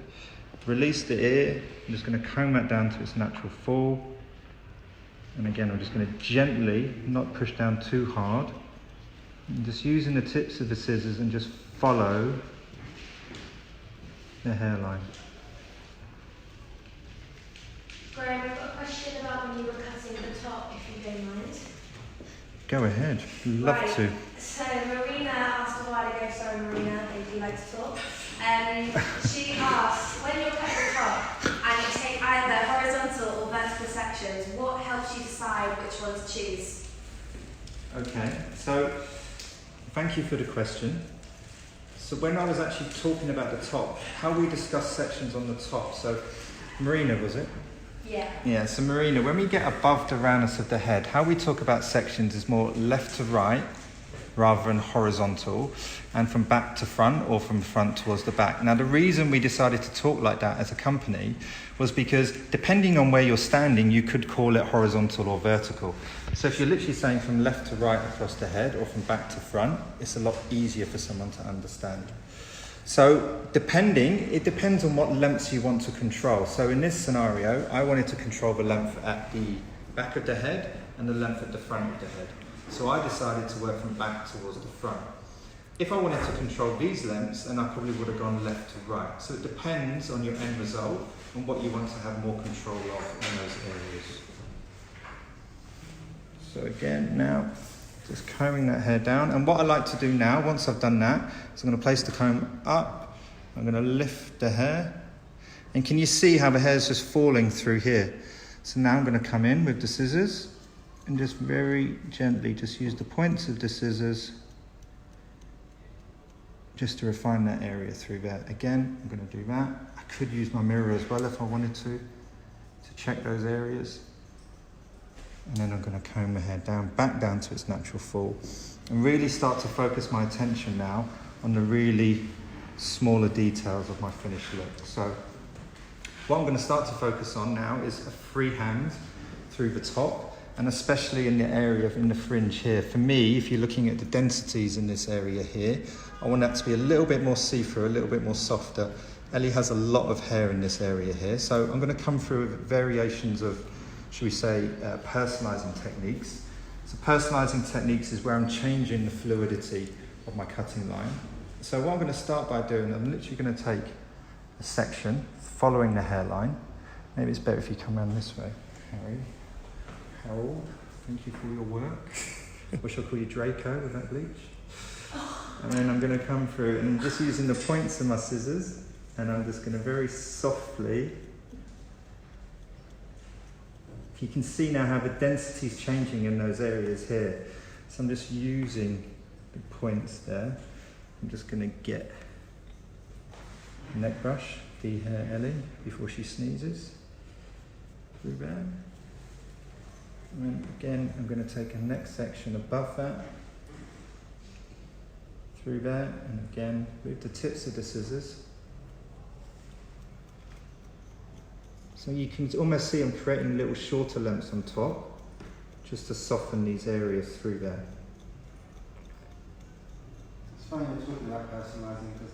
Release the ear. I'm just going to comb that down to its natural fall. And again, I'm just going to gently, not push down too hard. I'm just using the tips of the scissors and just follow the hairline. Graham, I've got a question about when you were cutting the top, if you don't mind. Go ahead, love right. to. So Marina asked a while ago, sorry Marina, they do like to talk. She asked, when you're cutting the top and you take either horizontal or vertical sections, what helps you decide which one to choose? Okay, so thank you for the question. So when I was actually talking about the top, how we discuss sections on the top, so Marina, was it? Yeah. Yeah, so Marina, when we get above the roundness of the head, how we talk about sections is more left to right rather than horizontal, and from back to front or from front towards the back. Now, the reason we decided to talk like that as a company was because depending on where you're standing, you could call it horizontal or vertical. So if you're literally saying from left to right across the head or from back to front, it's a lot easier for someone to understand. So it depends on what lengths you want to control. So in this scenario, I wanted to control the length at the back of the head and the length at the front of the head. So I decided to work from back towards the front. If I wanted to control these lengths, then I probably would have gone left to right. So it depends on your end result and what you want to have more control of in those areas. So again, now, just combing that hair down. And what I like to do now, once I've done that, is I'm going to place the comb up. I'm going to lift the hair. And can you see how the hair is just falling through here? So now I'm going to come in with the scissors and just very gently just use the points of the scissors just to refine that area through there. Again, I'm going to do that. I could use my mirror as well if I wanted to check those areas. And then I'm going to comb the hair down, back down to its natural fall, and really start to focus my attention now on the really smaller details of my finished look. So what I'm going to start to focus on now is a free hand through the top, and especially in the area in the fringe here. For me, if you're looking at the densities in this area here, I want that to be a little bit more see-through, a little bit more softer. Ellie has a lot of hair in this area here, so I'm going to come through with variations of, should we say, personalizing techniques. So personalizing techniques is where I'm changing the fluidity of my cutting line. So what I'm going to start by doing, I'm literally going to take a section following the hairline. Maybe it's better if you come around this way, Harold, thank you for your work. Or shall I call you Draco with that bleach? And then I'm going to come through and just using the points of my scissors, and I'm just going to very softly, you can see now how the density is changing in those areas here. So I'm just using the points there. I'm just going to get a neck brush, dehair Ellie before she sneezes. Through there. And then again, I'm going to take a next section above that. Through there, and again, with the tips of the scissors. So you can almost see I'm creating little shorter lengths on top. just to soften these areas through there. It's funny we're talking about personalising because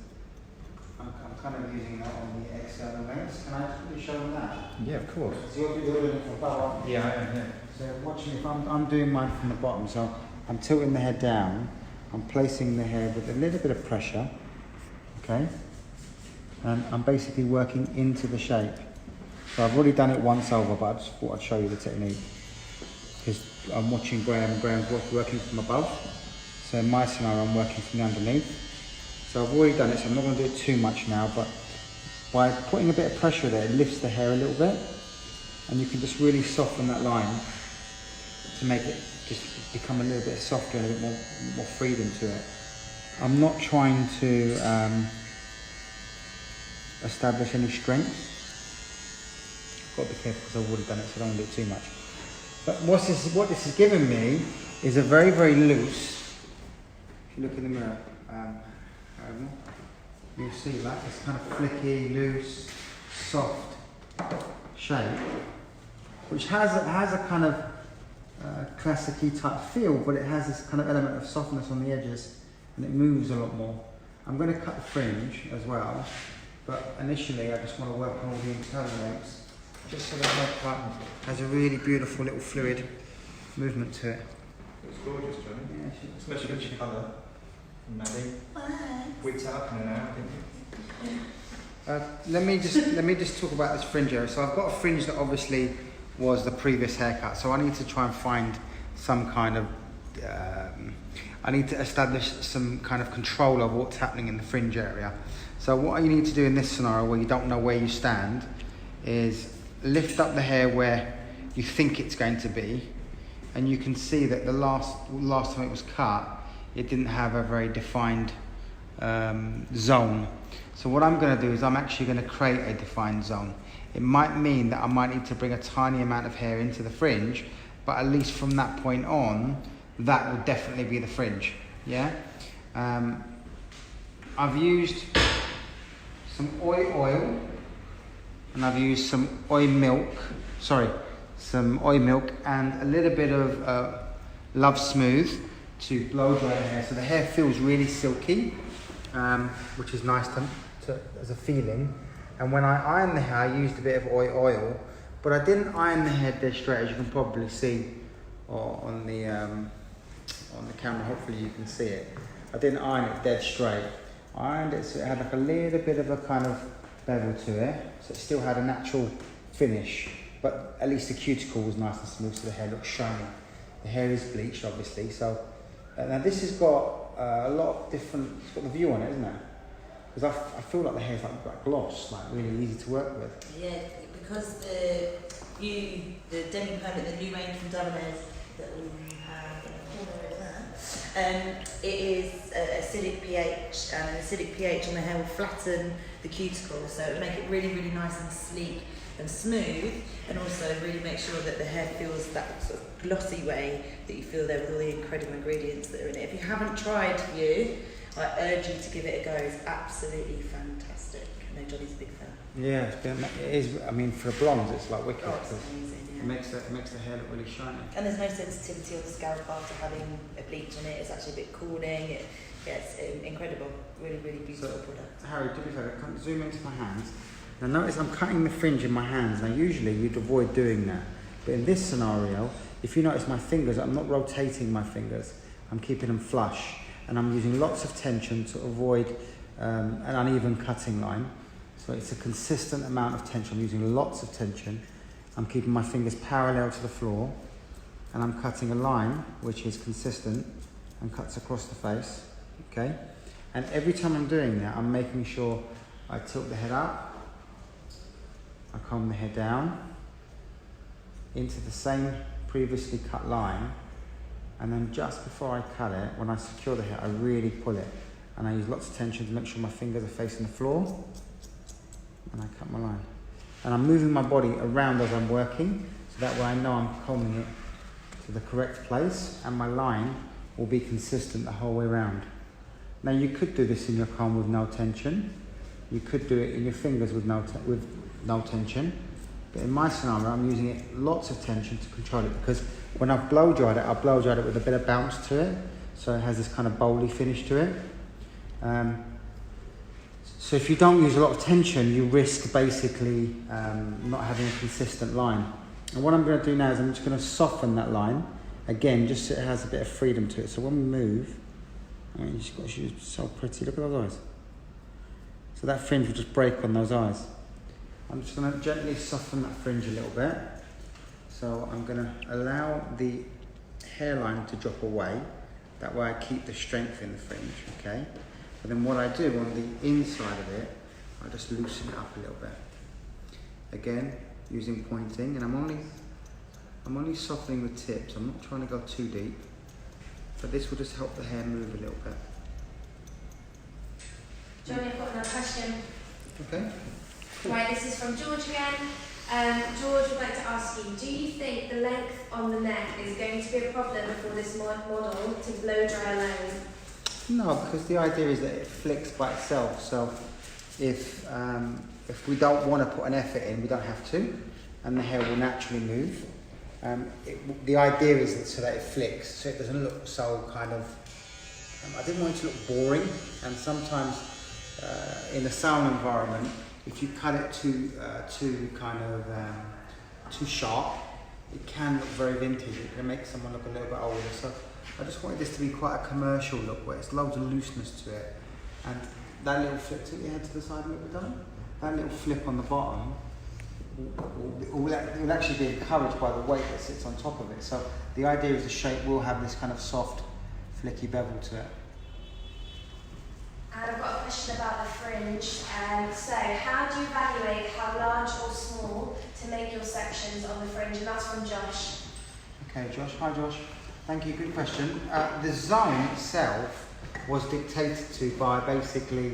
I'm kind of using that on the external lens. Can I quickly show them that? Yeah, of course. So you're doing it from above, aren't you? Yeah, I am, yeah. So watch me, if I'm doing mine from the bottom, so I'm tilting the head down, I'm placing the hair with a little bit of pressure, okay? And I'm basically working into the shape. So I've already done it once over, but I just thought I'd show you the technique. Because I'm watching Graham, and Graham's working from above. So in my scenario, I'm working from the underneath. So I've already done it, so I'm not going to do it too much now, but by putting a bit of pressure there, it lifts the hair a little bit. And you can just really soften that line to make it just become a little bit softer and a bit more freedom to it. I'm not trying to establish any strength. Got to be careful because I've already done it, so I don't want to do it too much. But what this has given me is a very, very loose, if you look in the mirror, you'll see that it's kind of flicky, loose, soft shape, which has a kind of classic-y type feel, but it has this kind of element of softness on the edges, and it moves a lot more. I'm going to cut the fringe as well, but initially I just want to work on all the internal lengths, just so the haircut has a really beautiful little fluid movement to it. It's gorgeous, Johnny. Yeah, especially with your colour. Maddie. Whipped up in an hour, didn't you? Let me just talk about this fringe area. So I've got a fringe that obviously was the previous haircut, so I need to try and find some kind of I need to establish some kind of control of what's happening in the fringe area. So what you need to do in this scenario where you don't know where you stand is lift up the hair where you think it's going to be, and you can see that the last time it was cut, it didn't have a very defined zone. So what I'm going to do is I'm actually going to create a defined zone. It might mean that I might need to bring a tiny amount of hair into the fringe, but at least from that point on, that will definitely be the fringe. Yeah. I've used some oil, and I've used some oil milk and a little bit of Love Smooth to blow dry the hair, so the hair feels really silky, which is nice as a feeling. And when I iron the hair, I used a bit of oil, but I didn't iron the hair dead straight, as you can probably see on the camera. Hopefully you can see it. I didn't iron it dead straight. I ironed it so it had like a little bit of a kind of bevel to it, so it still had a natural finish, but at least the cuticle was nice and smooth, so the hair looked shiny. The hair is bleached, obviously, so now this has got a lot of different, it's got the view on it, isn't it? Because I feel like the hair's like gloss, like really easy to work with. Yeah, because the demi-permanent, the new range from Double Airs that we have in the corner over there, it is acidic pH, and an acidic pH on the hair will flatten the cuticle, so it will make it really, really nice and sleek and smooth, and also really make sure that the hair feels that sort of glossy way that you feel there with all the incredible ingredients that are in it. If you haven't tried View, I urge you to give it a go. It's absolutely fantastic. I know Johnny's a big fan. Yeah, it is. I mean, for the blondes, it's like wicked. Oh, it's amazing, yeah. It makes the hair look really shiny. And there's no sensitivity on the scalp after having a bleach on it. It's actually a bit cooling. It's incredible. Really, really beautiful product. Harry, do me a favour, come zoom into my hands. Now notice I'm cutting the fringe in my hands. Now usually you'd avoid doing that, but in this scenario, if you notice my fingers, I'm not rotating my fingers. I'm keeping them flush, and I'm using lots of tension to avoid an uneven cutting line. So it's a consistent amount of tension. I'm using lots of tension. I'm keeping my fingers parallel to the floor, and I'm cutting a line which is consistent and cuts across the face. Okay, and every time I'm doing that, I'm making sure I tilt the head up, I comb the hair down into the same previously cut line, and then just before I cut it, when I secure the hair, I really pull it, and I use lots of tension to make sure my fingers are facing the floor, and I cut my line. And I'm moving my body around as I'm working, so that way I know I'm combing it to the correct place, and my line will be consistent the whole way around. Now you could do this in your comb with no tension. You could do it in your fingers with no tension. But in my scenario, I'm using it lots of tension to control it, because when I've blow dried it, I've blow dried it with a bit of bounce to it, so it has this kind of bowly finish to it. So if you don't use a lot of tension, you risk basically not having a consistent line. And what I'm going to do now is I'm just going to soften that line, again, just so it has a bit of freedom to it. So when we move, I mean, she's so pretty, look at those eyes. So that fringe will just break on those eyes. I'm just going to gently soften that fringe a little bit. So I'm going to allow the hairline to drop away. That way I keep the strength in the fringe, okay? And then what I do on the inside of it, I just loosen it up a little bit. Again, using pointing, and I'm only softening the tips. I'm not trying to go too deep, but this will just help the hair move a little bit. Johnny, I've got another question. Okay. Cool. Right, this is from George again. George would like to ask you, do you think the length on the neck is going to be a problem for this model to blow dry alone? No, because the idea is that it flicks by itself. So if we don't want to put an effort in, we don't have to, and the hair will naturally move. The idea is that so that it flicks, so it doesn't look so kind of. I didn't want it to look boring, and sometimes in a salon environment, if you cut it too sharp, it can look very vintage. It can make someone look a little bit older. So I just wanted this to be quite a commercial look, where it's loads of looseness to it, and that little flip, take your head to the side a little bit, done. That little flip on the bottom will actually be encouraged by the weight that sits on top of it. So the idea is the shape will have this kind of soft, flicky bevel to it. And I've got a question about the fringe. So how do you evaluate how large or small to make your sections on the fringe? And that's from Josh. Okay, Josh. Hi, Josh. Thank you, good question. The zone itself was dictated to by basically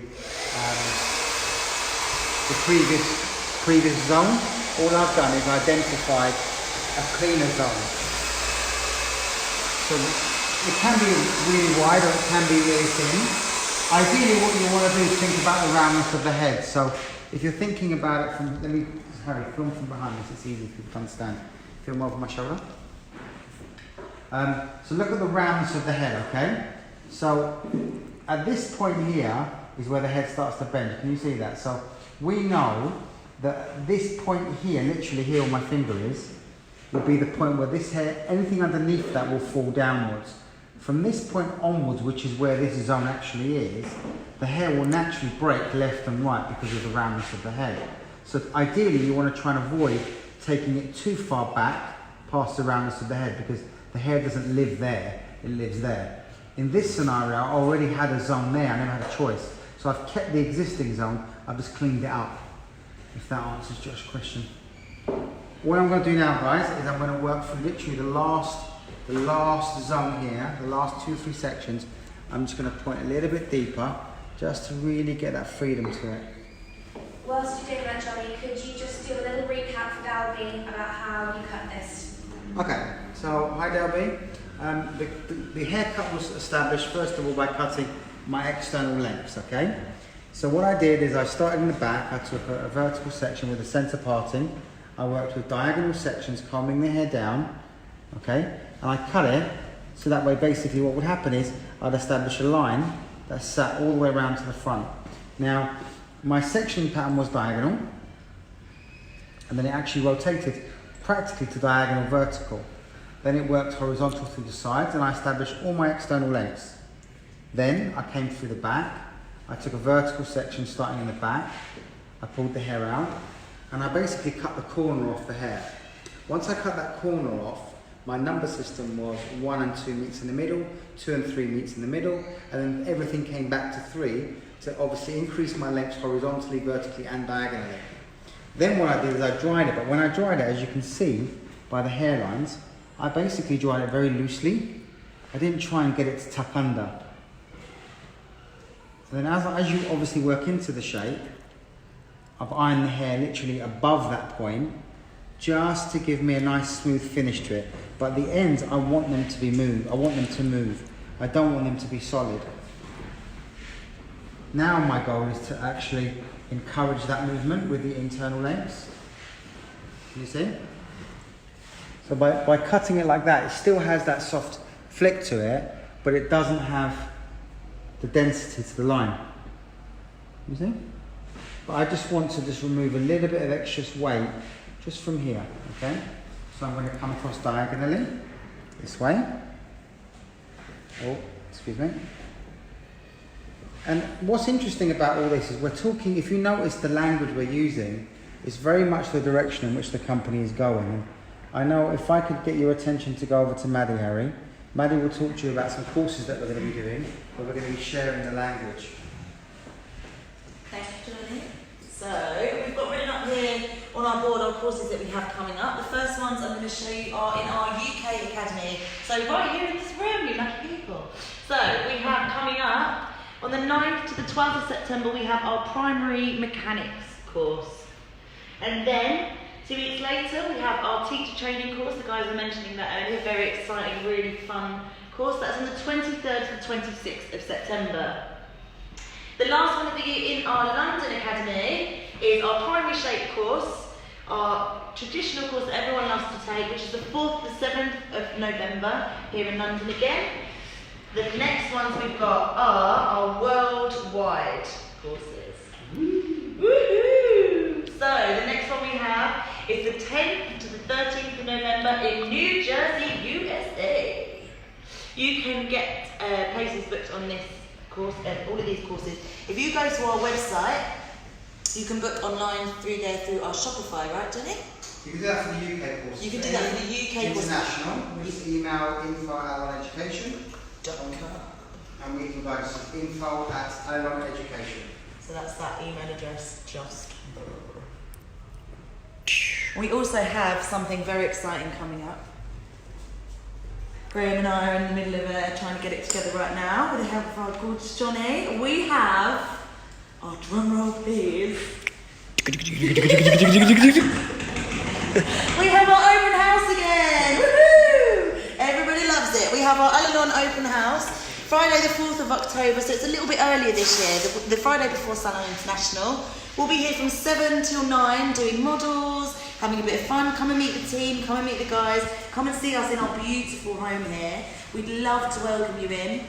the previous zone. All I've done is identified a cleaner zone. So it can be really wide or it can be really thin. Ideally what you want to do is think about the roundness of the head. So if you're thinking about it from, let me, Harry, film from behind this, it's easy for people to understand. Film over my shoulder. So look at the roundness of the head, okay? So at this point here is where the head starts to bend. Can you see that? So we know that this point here, literally here where my finger is, will be the point where this hair, anything underneath that will fall downwards. From this point onwards, which is where this zone actually is, the hair will naturally break left and right because of the roundness of the head. So ideally you want to try and avoid taking it too far back past the roundness of the head, because the hair doesn't live there, it lives there. In this scenario, I already had a zone there, I never had a choice. So I've kept the existing zone, I've just cleaned it up. If that answers Josh's question. What I'm going to do now, guys, is I'm going to work for literally the last zone here, the last 2 or 3 sections. I'm just going to point a little bit deeper, just to really get that freedom to it. Whilst you're doing that, Johnny, could you just do a little recap for Dalby about how you cut this? Okay, so hi Dalby. The haircut was established first of all by cutting my external lengths, okay? So what I did is I started in the back, I took a vertical section with a centre parting, I worked with diagonal sections combing the hair down, okay? And I cut it, so that way basically what would happen is I'd establish a line that sat all the way around to the front. Now, my section pattern was diagonal, and then it actually rotated practically to diagonal vertical. Then it worked horizontal through the sides, and I established all my external lengths. Then I came through the back, I took a vertical section starting in the back, I pulled the hair out, and I basically cut the corner off the hair. Once I cut that corner off, my number system was 1 and 2 meets in the middle, 2 and 3 meets in the middle, and then everything came back to 3 to obviously increase my lengths horizontally, vertically, and diagonally. Then what I did is I dried it, but when I dried it, as you can see by the hairlines, I basically dried it very loosely. I didn't try and get it to tuck under. So then as you obviously work into the shape, I've ironed the hair literally above that point, just to give me a nice smooth finish to it. But the ends, I want them to be moved. I want them to move. I don't want them to be solid. Now my goal is to actually encourage that movement with the internal lengths. Can you see? So by cutting it like that, it still has that soft flick to it, but it doesn't have the density to the line. You see? But I just want to remove a little bit of excess weight just from here, okay? So I'm going to come across diagonally, this way. Oh, excuse me. And what's interesting about all this is we're talking, if you notice the language we're using, it's very much the direction in which the company is going. I know if I could get your attention to go over to Maddie, Harry, Maddie will talk to you about some courses that we're going to be doing, where we're going to be sharing the language. Thanks for joining. So, we've got written up here on our board our courses that we have coming up. The first ones I'm going to show you are in our UK Academy. So right here in this room, you lucky people. So, we have coming up, on the 9th to the 12th of September, we have our primary mechanics course. And then, 2 weeks later, we have our teacher training course. The guys were mentioning that earlier. Very exciting, really fun course. That's on the 23rd to the 26th of September. The last one of the year in our London Academy is our primary shape course, our traditional course that everyone loves to take, which is the 4th to the 7th of November here in London again. The next ones we've got are our worldwide courses. Woohoo! So the next one we have is the 10th to the 13th of November in New Jersey, USA. You can get places booked on this course, all of these courses. If you go to our website, you can book online through there through our Shopify, right, Jenny? You can do that for the UK courses. You can do that for the UK courses. International, just email info@aloneducation.com and we can go to info@aloneducation. So that's that email address, just. We also have something very exciting coming up. Graham and I are in the middle of trying to get it together right now with the help of our gorgeous Johnny. We have our drum roll, please. We have our open house again. Woohoo! Everybody loves it. We have our alilon open house. Friday the 4th of October, so it's a little bit earlier this year, the Friday before Salon International. We'll be here from 7 till 9 doing models, having a bit of fun. Come and meet the team, come and meet the guys, come and see us in our beautiful home here. We'd love to welcome you in.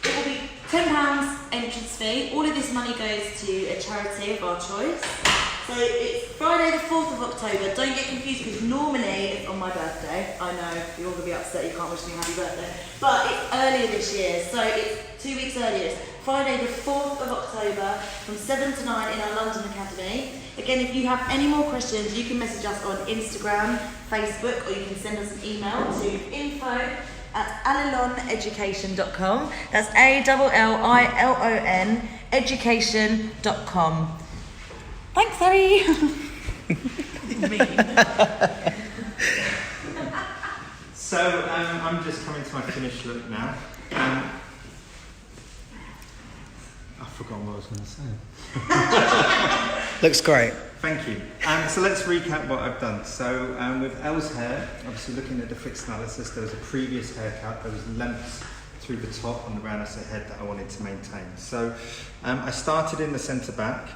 It will be £10 entrance fee. All of this money goes to a charity of our choice. So it's Friday the 4th of October. Don't get confused because normally it's on my birthday. I know, you're all going to be upset, you can't wish me a happy birthday. But it's earlier this year, so it's 2 weeks earlier. It's Friday the 4th of October from 7 to 9 in our London Academy. Again, if you have any more questions, you can message us on Instagram, Facebook, or you can send us an email to info@aliloneducation.com. That's ALLILON education.com. Thanks, Harry. So I'm just coming to my finished look now. I've forgotten what I was going to say. Looks great. Thank you. So let's recap what I've done. So with Elle's hair, obviously looking at the fixed analysis, there was a previous haircut. There was lengths through the top and the roundness of the head that I wanted to maintain. So I started in the centre back.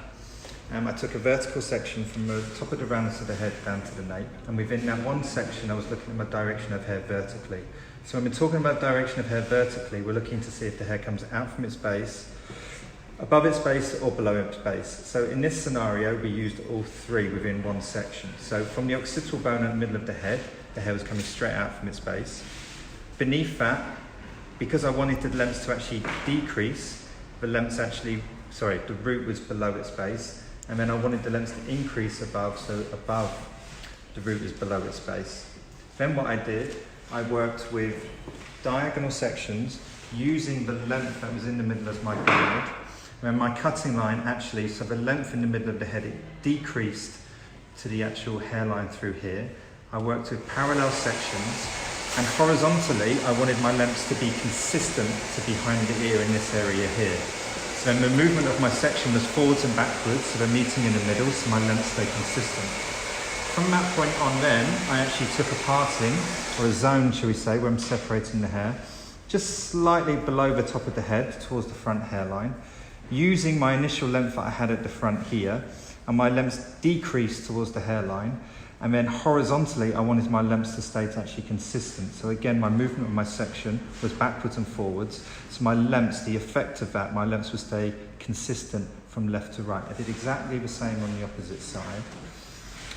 I took a vertical section from the top of the roundness of the head down to the nape, and within that one section I was looking at my direction of hair vertically. So when we're talking about direction of hair vertically, we're looking to see if the hair comes out from its base, above its base or below its base. So in this scenario we used all three within one section. So from the occipital bone in the middle of the head, the hair was coming straight out from its base. Beneath that, because I wanted the lengths to actually decrease, the root was below its base. And then I wanted the lengths to increase above, so above the root is below its base. Then what I did, I worked with diagonal sections using the length that was in the middle of my guide. And my cutting line actually, so the length in the middle of the head, it decreased to the actual hairline through here. I worked with parallel sections, and horizontally, I wanted my lengths to be consistent to behind the ear in this area here. So the movement of my section was forwards and backwards, so they're meeting in the middle, so my lengths stay consistent. From that point on then, I actually took a parting, or a zone, shall we say, where I'm separating the hair, just slightly below the top of the head, towards the front hairline, using my initial length that I had at the front here, and my lengths decreased towards the hairline, And then horizontally, I wanted my lengths to stay actually consistent. So again, my movement of my section was backwards and forwards. So my lengths, the effect of that, my lengths would stay consistent from left to right. I did exactly the same on the opposite side.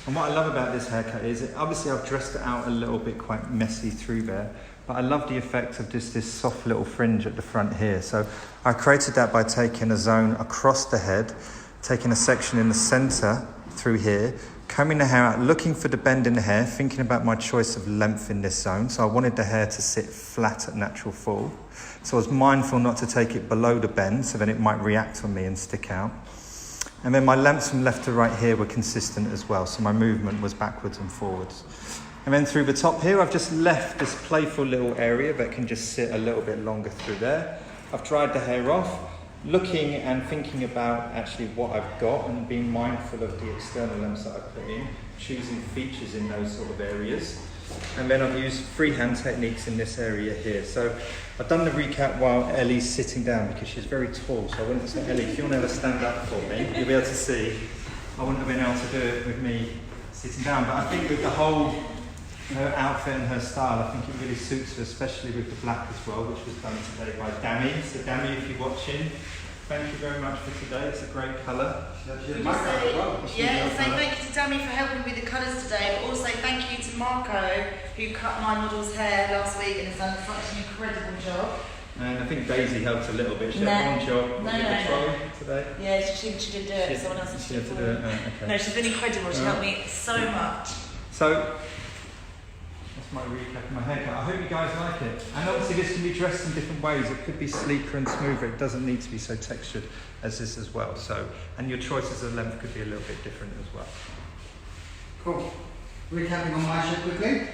And what I love about this haircut is, obviously I've dressed it out a little bit quite messy through there, but I love the effect of just this soft little fringe at the front here. So I created that by taking a zone across the head, taking a section in the center through here, combing the hair out, looking for the bend in the hair, thinking about my choice of length in this zone. So I wanted the hair to sit flat at natural fall. So I was mindful not to take it below the bend, so then it might react on me and stick out. And then my lengths from left to right here were consistent as well. So my movement was backwards and forwards. And then through the top here, I've just left this playful little area that can just sit a little bit longer through there. I've dried the hair off, looking and thinking about actually what I've got and being mindful of the external lengths that I put in, choosing features in those sort of areas. And then I've used freehand techniques in this area here. So I've done the recap while Ellie's sitting down because she's very tall. So I wanted to say, Ellie, if you want to ever stand up for me, you'll be able to see. I wouldn't have been able to do it with me sitting down. But I think with the whole her outfit and her style, I think it really suits her, especially with the black as well, which was done today by Dami. So Dami, if you're watching, thank you very much for today. It's a great colour. Say thank you to Dami for helping with the colours today, but also thank you to Marco, who cut my model's hair last week and has done such an incredible job. And I think Daisy helped a little bit. She had one job today. Yeah, she didn't do it. Someone else had to do it. Okay. No, she's been incredible. She helped me so much. So that's my recap of my haircut. I hope you guys like it. And obviously this can be dressed in different ways. It could be sleeker and smoother. It doesn't need to be so textured as this as well. So, and your choices of length could be a little bit different as well. Cool. Recapping on my shape quickly.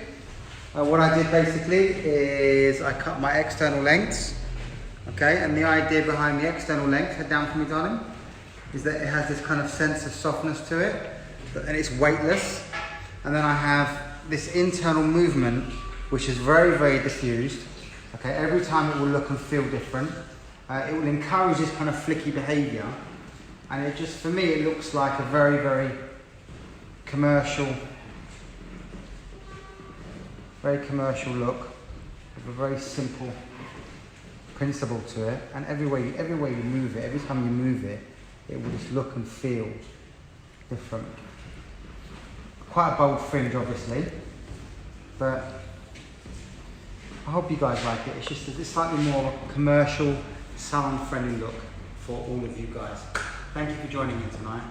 What I did basically is I cut my external lengths. Okay, and the idea behind the external length, head down for me darling, is that it has this kind of sense of softness to it, and it's weightless. And then I have this internal movement, which is very, very diffused. Okay, every time it will look and feel different. It will encourage this kind of flicky behaviour. And it just, for me, it looks like a very, very commercial look with a very simple principle to it. And every way you move it, every time you move it, it will just look and feel different. Quite a bold fringe, obviously, but I hope you guys like it. It's just a slightly more commercial, salon-friendly look for all of you guys. Thank you for joining me tonight,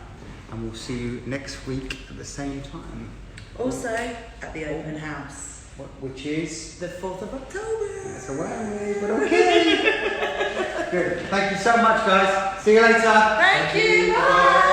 and we'll see you next week at the same time. Also, at the open house. Which is? The 4th of October. That's away, but okay. Good. Thank you so much, guys. See you later. Thank you. Bye.